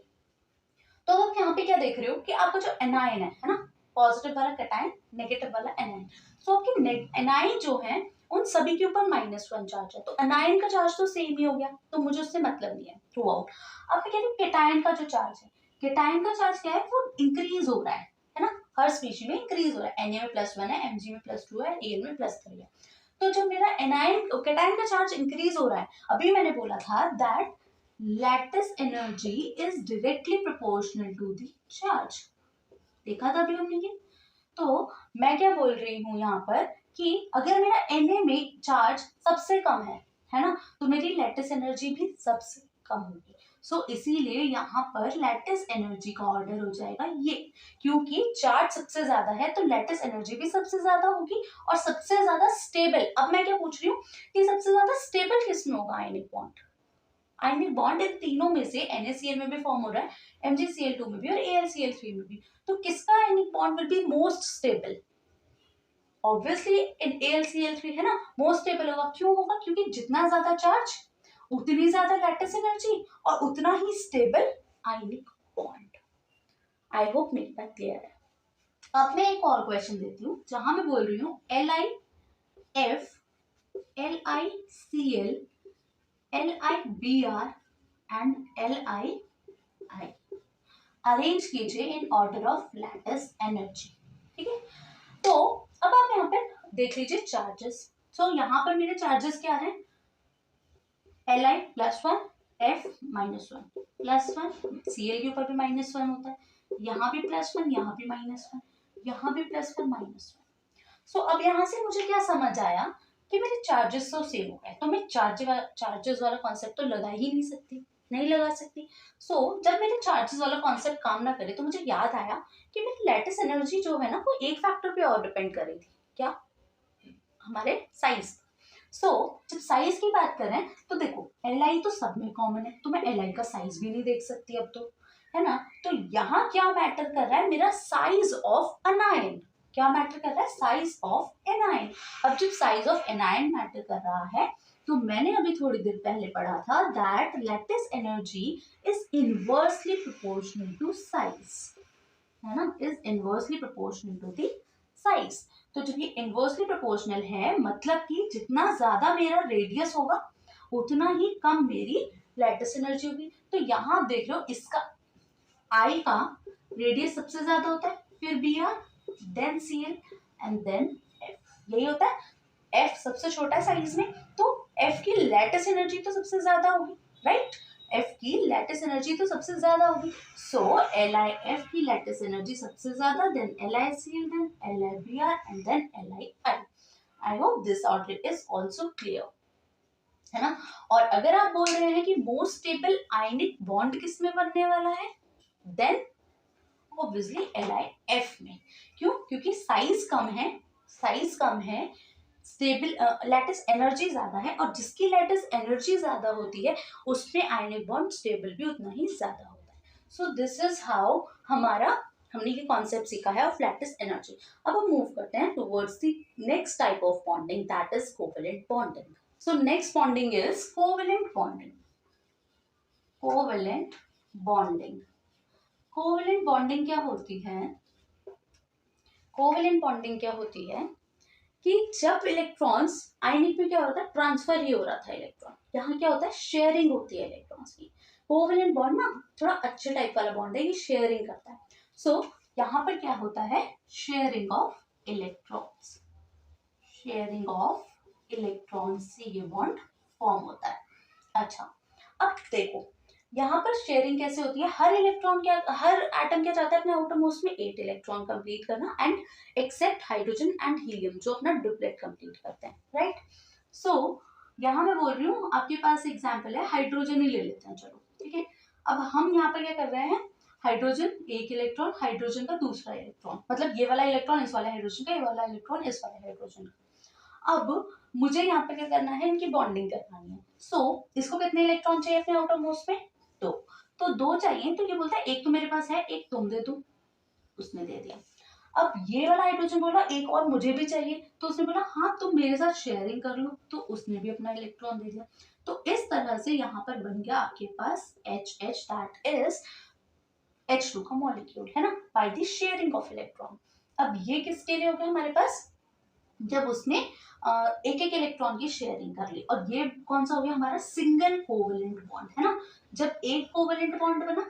तो आप यहाँ पे क्या देख रहे हो कि आपका जो एनायन है ना, पॉजिटिव वाला कैटायन, नेगेटिव वाला एनायन। सो आपके एनायन जो है उन सभी के ऊपर -1 चार्ज है, तो एनायन का चार्ज तो सेम ही हो गया, तो मुझे उससे मतलब नहीं है थ्रू आउट। अब मैं कह रही हूँ कैटायन का जो चार्ज है, कैटायन का चार्ज क्या है, वो इंक्रीज हो रहा है ना, हर स्पीशी में इंक्रीज हो रहा है। Na में +1 है, Mg में +2 है, Al में +3 है। तो जब मेरा एनायन कैटायन का चार्ज इंक्रीज हो रहा है, अभी मैंने बोला था that lattice energy is directly proportional to the charge, देखा था अभी हमने ये। तो मैं क्या बोल रही हूँ यहाँ पर कि अगर मेरा Na में चार्ज सबसे कम है ना, तो मेरी लैटिस एनर्जी भी सबसे कम होगी। सो इसीलिए यहाँ पर लैटिस एनर्जी का ऑर्डर हो जाएगा ये, क्योंकि चार्ज सबसे ज्यादा है तो लैटिस एनर्जी भी सबसे ज्यादा होगी और सबसे ज्यादा स्टेबल। अब मैं क्या पूछ रही हूँ कि सबसे ज्यादा स्टेबल किस में होगा ionic bond. Ionic bond in तीनों में से NaCl में भी फॉर्म हो रहा है, MgCl2 में भी और AlCl3 में भी, तो किसका ionic bond will be most stable. Obviously in AlCl3 है ना, मोस्ट स्टेबल होगा। क्यों होगा, क्योंकि जितना ज्यादा चार्ज उतनी ज्यादा लैटिस एनर्जी और उतना ही stable ionic bond. I hope मेरी बात क्लियर है। अब मैं एक और क्वेश्चन देती हूँ जहां मैं बोल रही हूँ LiF, LiCl, LiBr and Li arrange कीजिए in order of lattice energy, ठीक है। तो अब आप यहाँ पर देख लीजिए चार्जेस। सो यहाँ पर मेरे चार्जेस क्या हैं, Li +1, F -1, +1, Cl के ऊपर भी -1 होता है, यहाँ भी +1, यहाँ भी -1, यहाँ भी +1 -1। सो अब यहाँ से मुझे क्या समझ आया कि मेरे चार्जेस तो सेम हो गए, तो मैं चार्जेस वाला कॉन्सेप्ट तो लगा ही नहीं लगा सकती। सो जब मेरे चार्जेस वाला कॉन्सेप्ट काम ना करे तो मुझे याद आया कि मेरी लैटिस एनर्जी जो है ना वो एक फैक्टर पे और डिपेंड कर रही थी, क्या, हमारे साइज। सो जब साइज की बात करें तो देखो Li तो सब में कॉमन है, तो मैं Li का साइज भी नहीं देख सकती अब तो, है ना। तो यहाँ क्या मैटर कर रहा है, मेरा साइज ऑफ अनायन। क्या मैटर कर रहा है, साइज ऑफ एनायन। अब जब साइज ऑफ एनायन मैटर कर रहा है तो मैंने अभी थोड़ी देर पहले पढ़ा था that lattice energy is inversely proportional to size, है ना, is inversely proportional to the size. तो जब ये इनवर्सली प्रोपोर्शनल है मतलब कि जितना ज्यादा मेरा रेडियस होगा उतना ही कम मेरी लैटिस एनर्जी होगी। तो यहाँ देख लो इसका I का रेडियस सबसे ज्यादा होता है, फिर Br, then Cl and then F, यही होता है। F सबसे छोटा है साइज में, तो F की लैटिस एनर्जी तो सबसे ज्यादा होगी, राइट। F की लैटिस एनर्जी तो सबसे ज्यादा होगी। सो LiF की लैटिस एनर्जी सबसे ज्यादा, then LiCl, then LiBr and then Li। I hope this order is also clear, है ना। और अगर आप बोल रहे हैं कि मोस्ट स्टेबल आयनिक बॉन्ड किस में बनने वाला है, देन ऑब्वियसली LiF में। क्यों, क्योंकि साइज कम है, स्टेबल लैटिस एनर्जी ज्यादा है, और जिसकी लैटिस एनर्जी ज्यादा होती है उसमें आयनिक बॉन्ड स्टेबल भी उतना ही ज्यादा होता है। सो दिस इज हाउ हमने ये कॉन्सेप्ट सीखा है ऑफ लैटिस एनर्जी। अब हम मूव करते हैं towards the next type of bonding, that is covalent bonding. So next bonding is covalent bonding. Covalent bonding, covalent bonding क्या होती है? कोवेलेंट बॉन्डिंग क्या होती है कि जब इलेक्ट्रॉन्स, आयनिक में क्या हो रहा था, ट्रांसफर ही हो रहा था इलेक्ट्रॉन, यहाँ क्या होता है, शेयरिंग होती है इलेक्ट्रॉन्स की। कोवेलेंट बॉन्ड ना थोड़ा अच्छे टाइप वाला बॉन्ड है, ये शेयरिंग करता है। सो यहाँ पर क्या होता है, sharing of electrons, sharing of electrons से ये बॉन्ड फॉर्म होता है। अच्छा, अब देखो यहाँ पर शेयरिंग कैसे होती है, हर इलेक्ट्रॉन क्या, हर एटम क्या चाहता है अपने आउटर मोस्ट में 8 इलेक्ट्रॉन कंप्लीट करना, and except hydrogen and helium जो अपना डुप्लेट कंप्लीट करते हैं, राइट। सो यहाँ मैं बोल रही हूँ, आपके पास एग्जांपल है, हाइड्रोजन ही ले लेते हैं, चलो ठीक है। अब हम यहाँ पर क्या कर रहे हैं, हाइड्रोजन एक इलेक्ट्रॉन, हाइड्रोजन का दूसरा इलेक्ट्रॉन, मतलब ये वाला इलेक्ट्रॉन इस वाले हाइड्रोजन का, ये वाला इलेक्ट्रॉन इस वाले हाइड्रोजन का। अब मुझे यहाँ पे क्या करना है, इनकी बॉन्डिंग करवानी है। सो इसको कितने इलेक्ट्रॉन चाहिए अपने आउटर मोस्ट में, दो। तो दो चाहिए, तो ये बोलता है एक तो मेरे पास है, एक तुम दे दो, उसने दे दिया। अब ये वाला हाइड्रोजन बोला एक और मुझे भी चाहिए, तो उसने बोला हाँ तुम मेरे साथ शेयरिंग कर लो, तो उसने भी अपना इलेक्ट्रॉन दे दिया। तो इस तरह से यहाँ पर बन गया आपके पास HH, दैट इज H2 का मॉलिक्यूल, है ना, by the sharing of electron. अब ये किसके लिए हो गया हमारे पास, जब उसने एक एक इलेक्ट्रॉन की शेयरिंग कर ली। और ये कौन सा हो गया हमारा, सिंगल कोवेलेंट बॉन्ड, है ना। जब एक कोवेलेंट बॉन्ड बना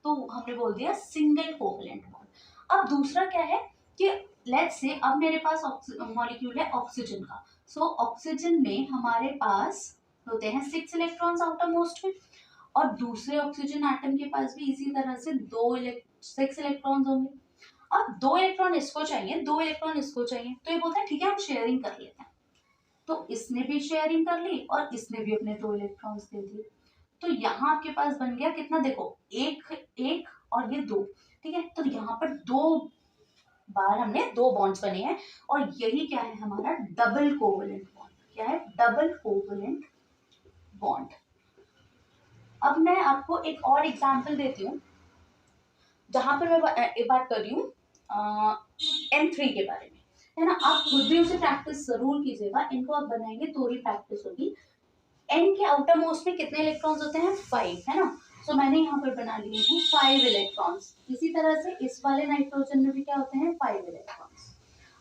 तो हमने बोल दिया सिंगल कोवेलेंट बॉन्ड। अब दूसरा क्या है कि लेट्स से अब मेरे पास मॉलिक्यूल है ऑक्सीजन का। सो ऑक्सीजन में हमारे पास होते हैं 6 इलेक्ट्रॉन्स आउटर मोस्ट में, और दूसरे ऑक्सीजन एटम के पास भी इसी तरह से 6 इलेक्ट्रॉन्स होंगे। अब 2 इलेक्ट्रॉन इसको चाहिए, 2 इलेक्ट्रॉन इसको चाहिए, तो ये बोलता है ठीक है हम शेयरिंग कर लेते हैं। तो इसने भी शेयरिंग कर ली और इसने भी अपने 2 इलेक्ट्रॉन्स दे दिए। तो यहाँ आपके पास बन गया कितना, देखो एक एक और ये 2, ठीक है। तो यहाँ पर 2 बार हमने 2 बॉन्ड्स बने हैं, और यही क्या है हमारा डबल कोवेलेंट बॉन्ड। क्या है, डबल कोवेलेंट बॉन्ड। अब मैं आपको एक और एग्जांपल देती हूँ, जहां पर मैं एक बात कर रही हूँ N3 के बारे में, है ना। आप खुद भी उसे प्रैक्टिस जरूर कीजिएगा, इनको आप बनाएंगे तो ही प्रैक्टिस होगी। N के आउटर मोस्ट में कितने इलेक्ट्रॉन्स होते हैं, 5, है ना। सो मैंने यहाँ पर बना लिए हैं 5 इलेक्ट्रॉन्स। इसी तरह से इस वाले नाइट्रोजन में भी क्या होते हैं, 5 इलेक्ट्रॉन्स।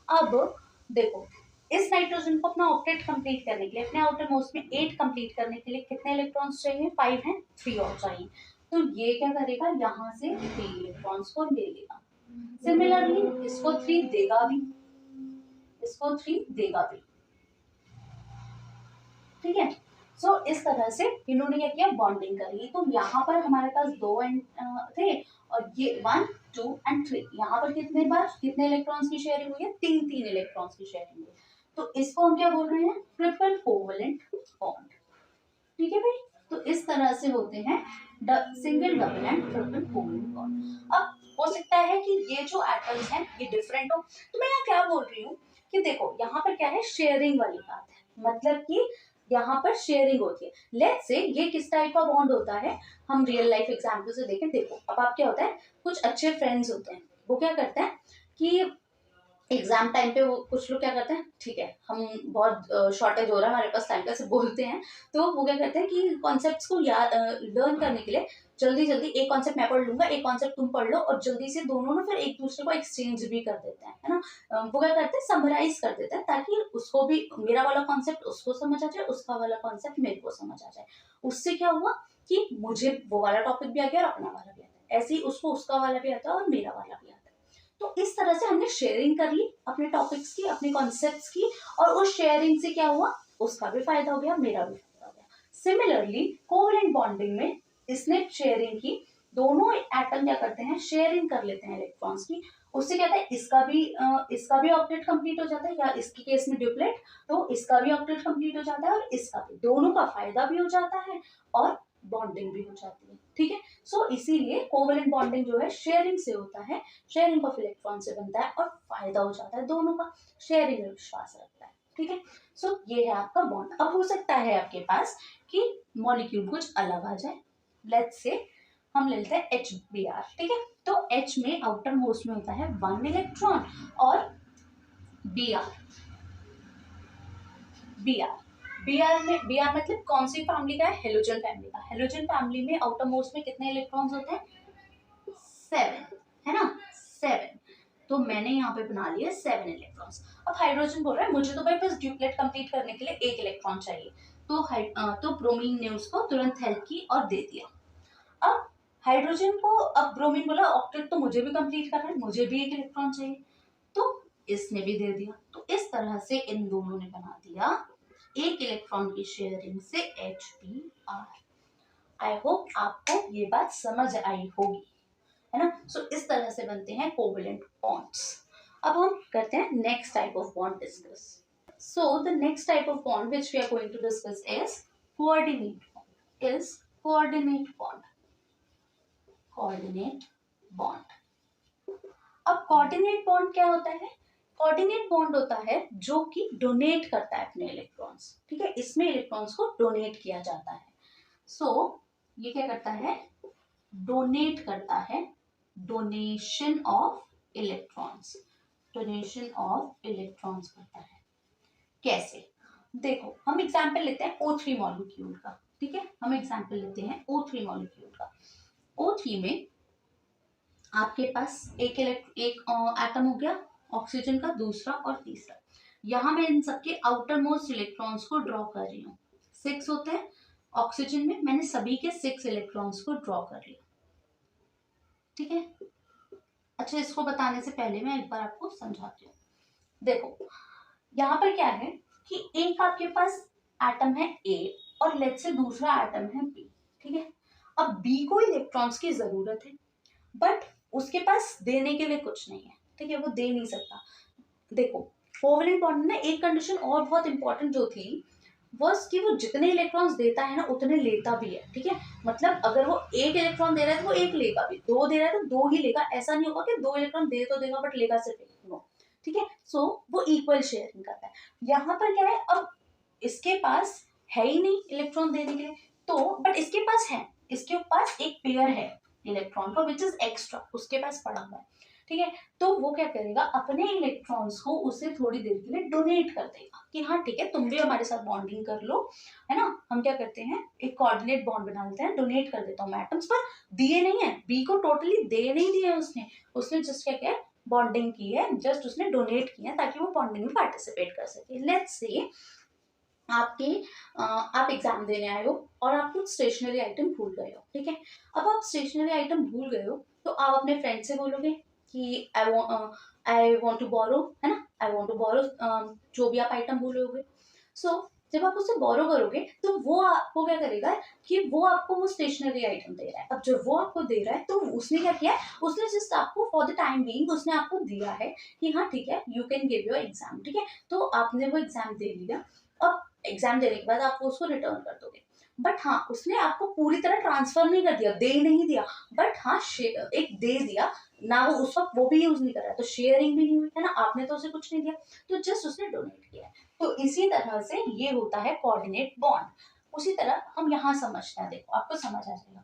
अब देखो इस नाइट्रोजन को अपना ऑक्टेट कंप्लीट करने के लिए, अपने आउटर मोस्ट में 8 कंप्लीट करने के लिए कितने इलेक्ट्रॉन्स चाहिए, 5 हैं, 3 और चाहिए। तो ये क्या करेगा, यहाँ से 3 इलेक्ट्रॉन्स को ले लेगा। सिमिलरली इसको 3 देगा भी, इसको 3 देगा भी, ठीक है। सो इस तरह से इन्होंने क्या किया, बॉन्डिंग करी। तो यहाँ पर हमारे पास 2 थे, और ये 1 2 एंड 3, यहाँ पर कितने बार कितने इलेक्ट्रॉन्स की शेयरिंग हुई है, 3 इलेक्ट्रॉन्स की शेयरिंग हुई है। तो इसको हम क्या बोल रहे हैं, ट्रिपल कोवेलेंट बॉन्ड, ठीक है भाई। तो इस तरह से होते हैं single, double and triple covalent bond. अब हो सकता है कि ये जो एटम्स हैं ये डिफरेंट हो, तो मैं यहाँ क्या बोल रही हूँ कि देखो यहाँ पर क्या है, शेयरिंग वाली बात है, मतलब कि यहाँ पर शेयरिंग होती है। लेट्स से ये किस टाइप का बॉन्ड होता है, हम रियल लाइफ एग्जांपल से देखें। देखो अब आप क्या होता है, कुछ अच्छे फ्रेंड्स होते हैं, वो क्या करते हैं कि एग्जाम टाइम पे वो कुछ लोग क्या करते हैं, ठीक है हम बहुत शॉर्टेज हो रहा है हमारे पास टाइम का, से बोलते हैं, तो वो क्या करते हैं कि कॉन्सेप्ट्स को याद लर्न करने के लिए जल्दी जल्दी एक कॉन्सेप्ट मैं पढ़ लूंगा, एक कॉन्सेप्ट तुम पढ़ लो, और जल्दी से दोनों ना फिर एक दूसरे को एक्सचेंज भी कर देते हैं, है ना। वो क्या करते हैं, समराइज कर देते हैं, ताकि उसको भी मेरा वाला कॉन्सेप्ट उसको समझ आ जाए, उसका वाला कॉन्सेप्ट मेरे को समझ आ जाए। उससे क्या हुआ कि मुझे वो वाला टॉपिक भी आ गया और अपना वाला भी आता है, ऐसे ही उसको उसका वाला भी आता है और मेरा वाला भी आता है। तो इस तरह से हमने शेयरिंग कर ली अपने टॉपिक्स की, अपने कॉन्सेप्ट्स की, और उस शेयरिंग से क्या हुआ, उसका भी फायदा हो गया, मेरा भी फायदा हो गया। सिमिलरली कोवेलेंट बॉन्डिंग में इसने शेयरिंग की, दोनों एटम क्या करते हैं, शेयरिंग कर लेते हैं इलेक्ट्रॉन्स की। उससे क्या होता है, इसका भी ऑक्टेट कंप्लीट हो जाता है, या इसके केस में ड्यूप्लेट, तो इसका भी ऑक्टेट कंप्लीट हो जाता है और इसका भी, दोनों का फायदा भी हो जाता है और बॉन्डिंग भी हो जाती है, ठीक है। सो इसीलिए कोवेलेंट बॉन्डिंग जो है शेयरिंग से होता है, शेयरिंग ऑफ इलेक्ट्रॉन से बनता है, और फायदा हो जाता है दोनों का, शेयरिंग में विश्वास रखता है, ठीक है। सो ये है आपका बॉन्ड। अब हो सकता है आपके पास कि मॉलिक्यूल कुछ अलग आ जाए, लेट्स से हम ले लेते हैं HBr, ठीक है। तो H में आउटर मोस्ट में होता है 1 इलेक्ट्रॉन और Br Br मतलब कौन सी फैमिली का है, हेलोजन फैमिली का। हेलोजन फैमिली में आउटर मोस्ट में कितने इलेक्ट्रॉन्स होते हैं, 7, है ना, 7। तो मैंने यहाँ पे बना लिया 7 इलेक्ट्रॉन्स। अब हाइड्रोजन बोल रहा है मुझे तो भाई बस ड्यूप्लेट कंप्लीट करने के लिए 1 इलेक्ट्रॉन चाहिए। तो ब्रोमीन ने उसको तुरंत हेल्प की और दे दिया। अब हाइड्रोजन को, अब ब्रोमीन बोला ऑक्टेट तो मुझे भी कंप्लीट करना है, मुझे भी 1 इलेक्ट्रॉन चाहिए, तो इसने भी दे दिया। तो इस तरह से इन दोनों ने बना दिया 1 इलेक्ट्रॉन की शेयरिंग से HBr। आई होप आपको ये बात समझ आई होगी, है ना। सो इस तरह से बनते हैं कोवेलेंट बॉन्ड्स। अब हम करते हैं next type of bond discuss. So the next type of bond which we are going to discuss is coordinate bond. Coordinate bond. अब कोऑर्डिनेट बॉन्ड क्या होता है, कोऑर्डिनेट बॉन्ड होता है जो कि डोनेट करता है अपने इलेक्ट्रॉन्स, ठीक है। इसमें इलेक्ट्रॉन्स को डोनेट किया जाता है। सो ये क्या करता है, डोनेट करता है, donation of electrons, donation of electrons करता है। कैसे, देखो हम एग्जांपल लेते हैं O3 मॉलिक्यूल का, ठीक है। हम एग्जांपल लेते हैं O3 मॉलिक्यूल का। O3 में आपके पास एक एटम हो गया ऑक्सीजन का, दूसरा और तीसरा। यहां मैं इन सबके आउटर मोस्ट इलेक्ट्रॉन्स को ड्रॉ कर रही हूँ। 6 होते हैं ऑक्सीजन में, मैंने सभी के 6 इलेक्ट्रॉन्स को ड्रॉ कर लिया, ठीक है। अच्छा, इसको बताने से पहले मैं एक बार आपको समझाती हूँ। देखो यहाँ पर क्या है कि एक आपके पास एटम है A और लेट्स से दूसरा एटम है B, ठीक है। अब B को इलेक्ट्रॉन्स की जरूरत है बट उसके पास देने के लिए कुछ नहीं है, ठीक है, वो दे नहीं सकता। देखो कोवेलेंट बॉन्ड में एक कंडीशन और बहुत इंपॉर्टेंट जो थी बस कि वो जितने इलेक्ट्रॉन्स देता है ना उतने लेता भी है, ठीक है। मतलब अगर वो 1 इलेक्ट्रॉन दे रहा है तो वो 1 लेगा भी, 2 दे रहा है तो 2 ही लेगा। ऐसा नहीं होगा कि 2 इलेक्ट्रॉन दे तो देगा बट लेगा सिर्फ 1, नो, ठीक है। सो वो इक्वल शेयरिंग करता है। यहाँ पर क्या है, अब इसके पास है ही नहीं इलेक्ट्रॉन देने के लिए, तो बट इसके पास है, इसके पास एक पेयर है इलेक्ट्रॉन का विच इज एक्स्ट्रा, उसके पास पड़ा हुआ है, ठीक है। तो वो क्या करेगा, अपने इलेक्ट्रॉन्स को उसे थोड़ी देर के लिए डोनेट कर देगा कि हाँ ठीक है तुम भी हमारे साथ बॉन्डिंग कर लो, है ना। हम क्या करते हैं, एक कोऑर्डिनेट बॉन्ड बना लेते हैं, डोनेट कर देता हूँ मैं एटम्स, पर दिए नहीं है, बी को टोटली दे नहीं दिया उसने, उसने जस्ट क्या किया, बॉन्डिंग की है, जस्ट उसने डोनेट किया ताकि वो बॉन्डिंग में पार्टिसिपेट कर सके। लेट्स से आप एग्जाम देने आए हो और आप कुछ स्टेशनरी आइटम भूल गए हो, ठीक है। अब आप स्टेशनरी आइटम भूल गए हो तो आप अपने फ्रेंड से बोलोगे कि आई वॉन्ट टू बोरो, है ना, आई वॉन्ट टू बोरो जो भी आप आइटम भूलोगे। सो जब आप उससे बोरो करोगे तो वो आपको क्या करेगा कि वो आपको वो स्टेशनरी आइटम दे रहा है। अब जब वो आपको दे रहा है तो उसने क्या किया, उसने जस्ट आपको फॉर द टाइम बीइंग उसने आपको दिया है कि हाँ ठीक है you can give your exam, ठीक है। तो आपने वो एग्जाम दे लिया। अब एग्जाम देने के बाद आप उसको रिटर्न कर दोगे, बट हाँ उसने आपको पूरी तरह ट्रांसफर नहीं कर दिया, दे नहीं दिया, बट हाँ एक दे दिया ना, वो उस वक्त वो भी यूज नहीं कर रहा है तो शेयरिंग भी नहीं हुई, है ना, आपने तो उसे कुछ नहीं दिया, तो जस्ट उसने डोनेट किया है। तो इसी तरह से ये होता है कोऑर्डिनेट बॉन्ड। उसी तरह हम यहाँ समझते हैं, देखो आपको समझ आ जाएगा।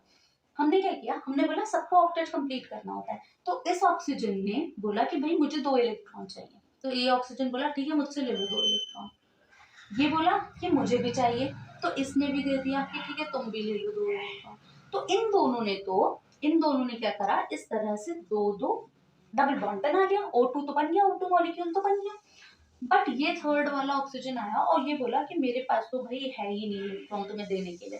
हमने क्या किया, हमने बोला सबको ऑक्टेट कंप्लीट करना होता है, तो इस ऑक्सीजन ने बोला कि भाई मुझे 2 इलेक्ट्रॉन चाहिए, तो ये ऑक्सीजन बोला ठीक है मुझसे ले लो 2 इलेक्ट्रॉन। ये बोला कि मुझे भी चाहिए, तो इसने भी दे दिया कि ठीक है तुम भी ले लो 2 इलेक्ट्रॉन। तो इन दोनों ने क्या करा, इस तरह से 2-2 डबल बॉन्ड बना लिया। O2 तो बन गया, O2 मॉलिक्यूल तो बन गया। बट ये थर्ड वाला ऑक्सीजन आया और ये बोला कि मेरे पास तो भाई है ही नहीं इलेक्ट्रॉन तुम्हें देने के लिए,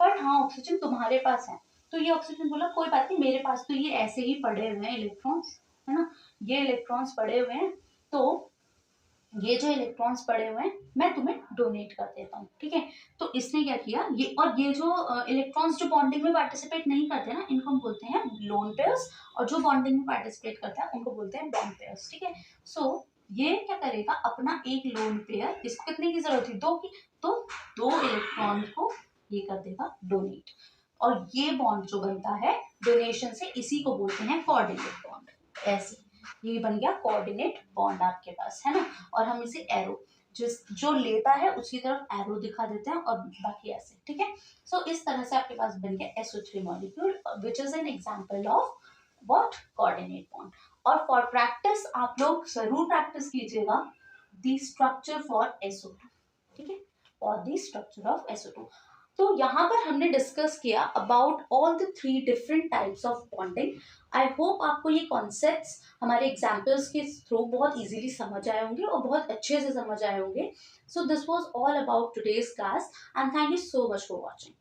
बट हाँ ऑक्सीजन तुम्हारे पास है। तो ये ऑक्सीजन बोला कोई बात नहीं, मेरे पास तो ये ऐसे ही पड़े हुए हैं इलेक्ट्रॉन्स, है ना, ये इलेक्ट्रॉन्स पड़े हुए हैं, तो ये जो इलेक्ट्रॉन्स पड़े हुए हैं मैं तुम्हें डोनेट कर देता हूँ, ठीक है। तो इसने क्या किया, ये जो इलेक्ट्रॉन्स जो बॉन्डिंग में पार्टिसिपेट नहीं करते ना इनको हम बोलते हैं लोन पेयर्स, और जो बॉन्डिंग में पार्टिसिपेट करते हैं उनको बोलते हैं बॉन्ड पेयर्स, ठीक है। सो ये क्या करेगा, अपना एक लोन पेयर, इसको कितने की जरूरत थी, 2 की, तो 2 इलेक्ट्रॉन को ये कर देगा डोनेट, और ये बॉन्ड जो बनता है डोनेशन से इसी को बोलते हैं कोऑर्डिनेट बॉन्ड। ऐसे ये बन गया कोऑर्डिनेट बॉन्ड आपके पास, है ना। और हम इसे एरो, जो लेता है उसकी तरफ एरो दिखा देते हैं और बाकी ऐसे, ठीक है। सो इस तरह से आपके पास बन गया SO3 molecule which is an example of what, coordinate bond. और फॉर प्रैक्टिस आप लोग जरूर प्रैक्टिस कीजिएगा दी स्ट्रक्चर फॉर SO2, ठीक है, for the structure of SO2। तो यहाँ पर हमने डिस्कस किया about all the 3 different types of bonding. I hope आपको ये कॉन्सेप्ट्स हमारे एग्जाम्पल्स के थ्रू बहुत इजीली समझ आए होंगे और बहुत अच्छे से समझ आए होंगे। So this was all about today's class and thank you so much for watching.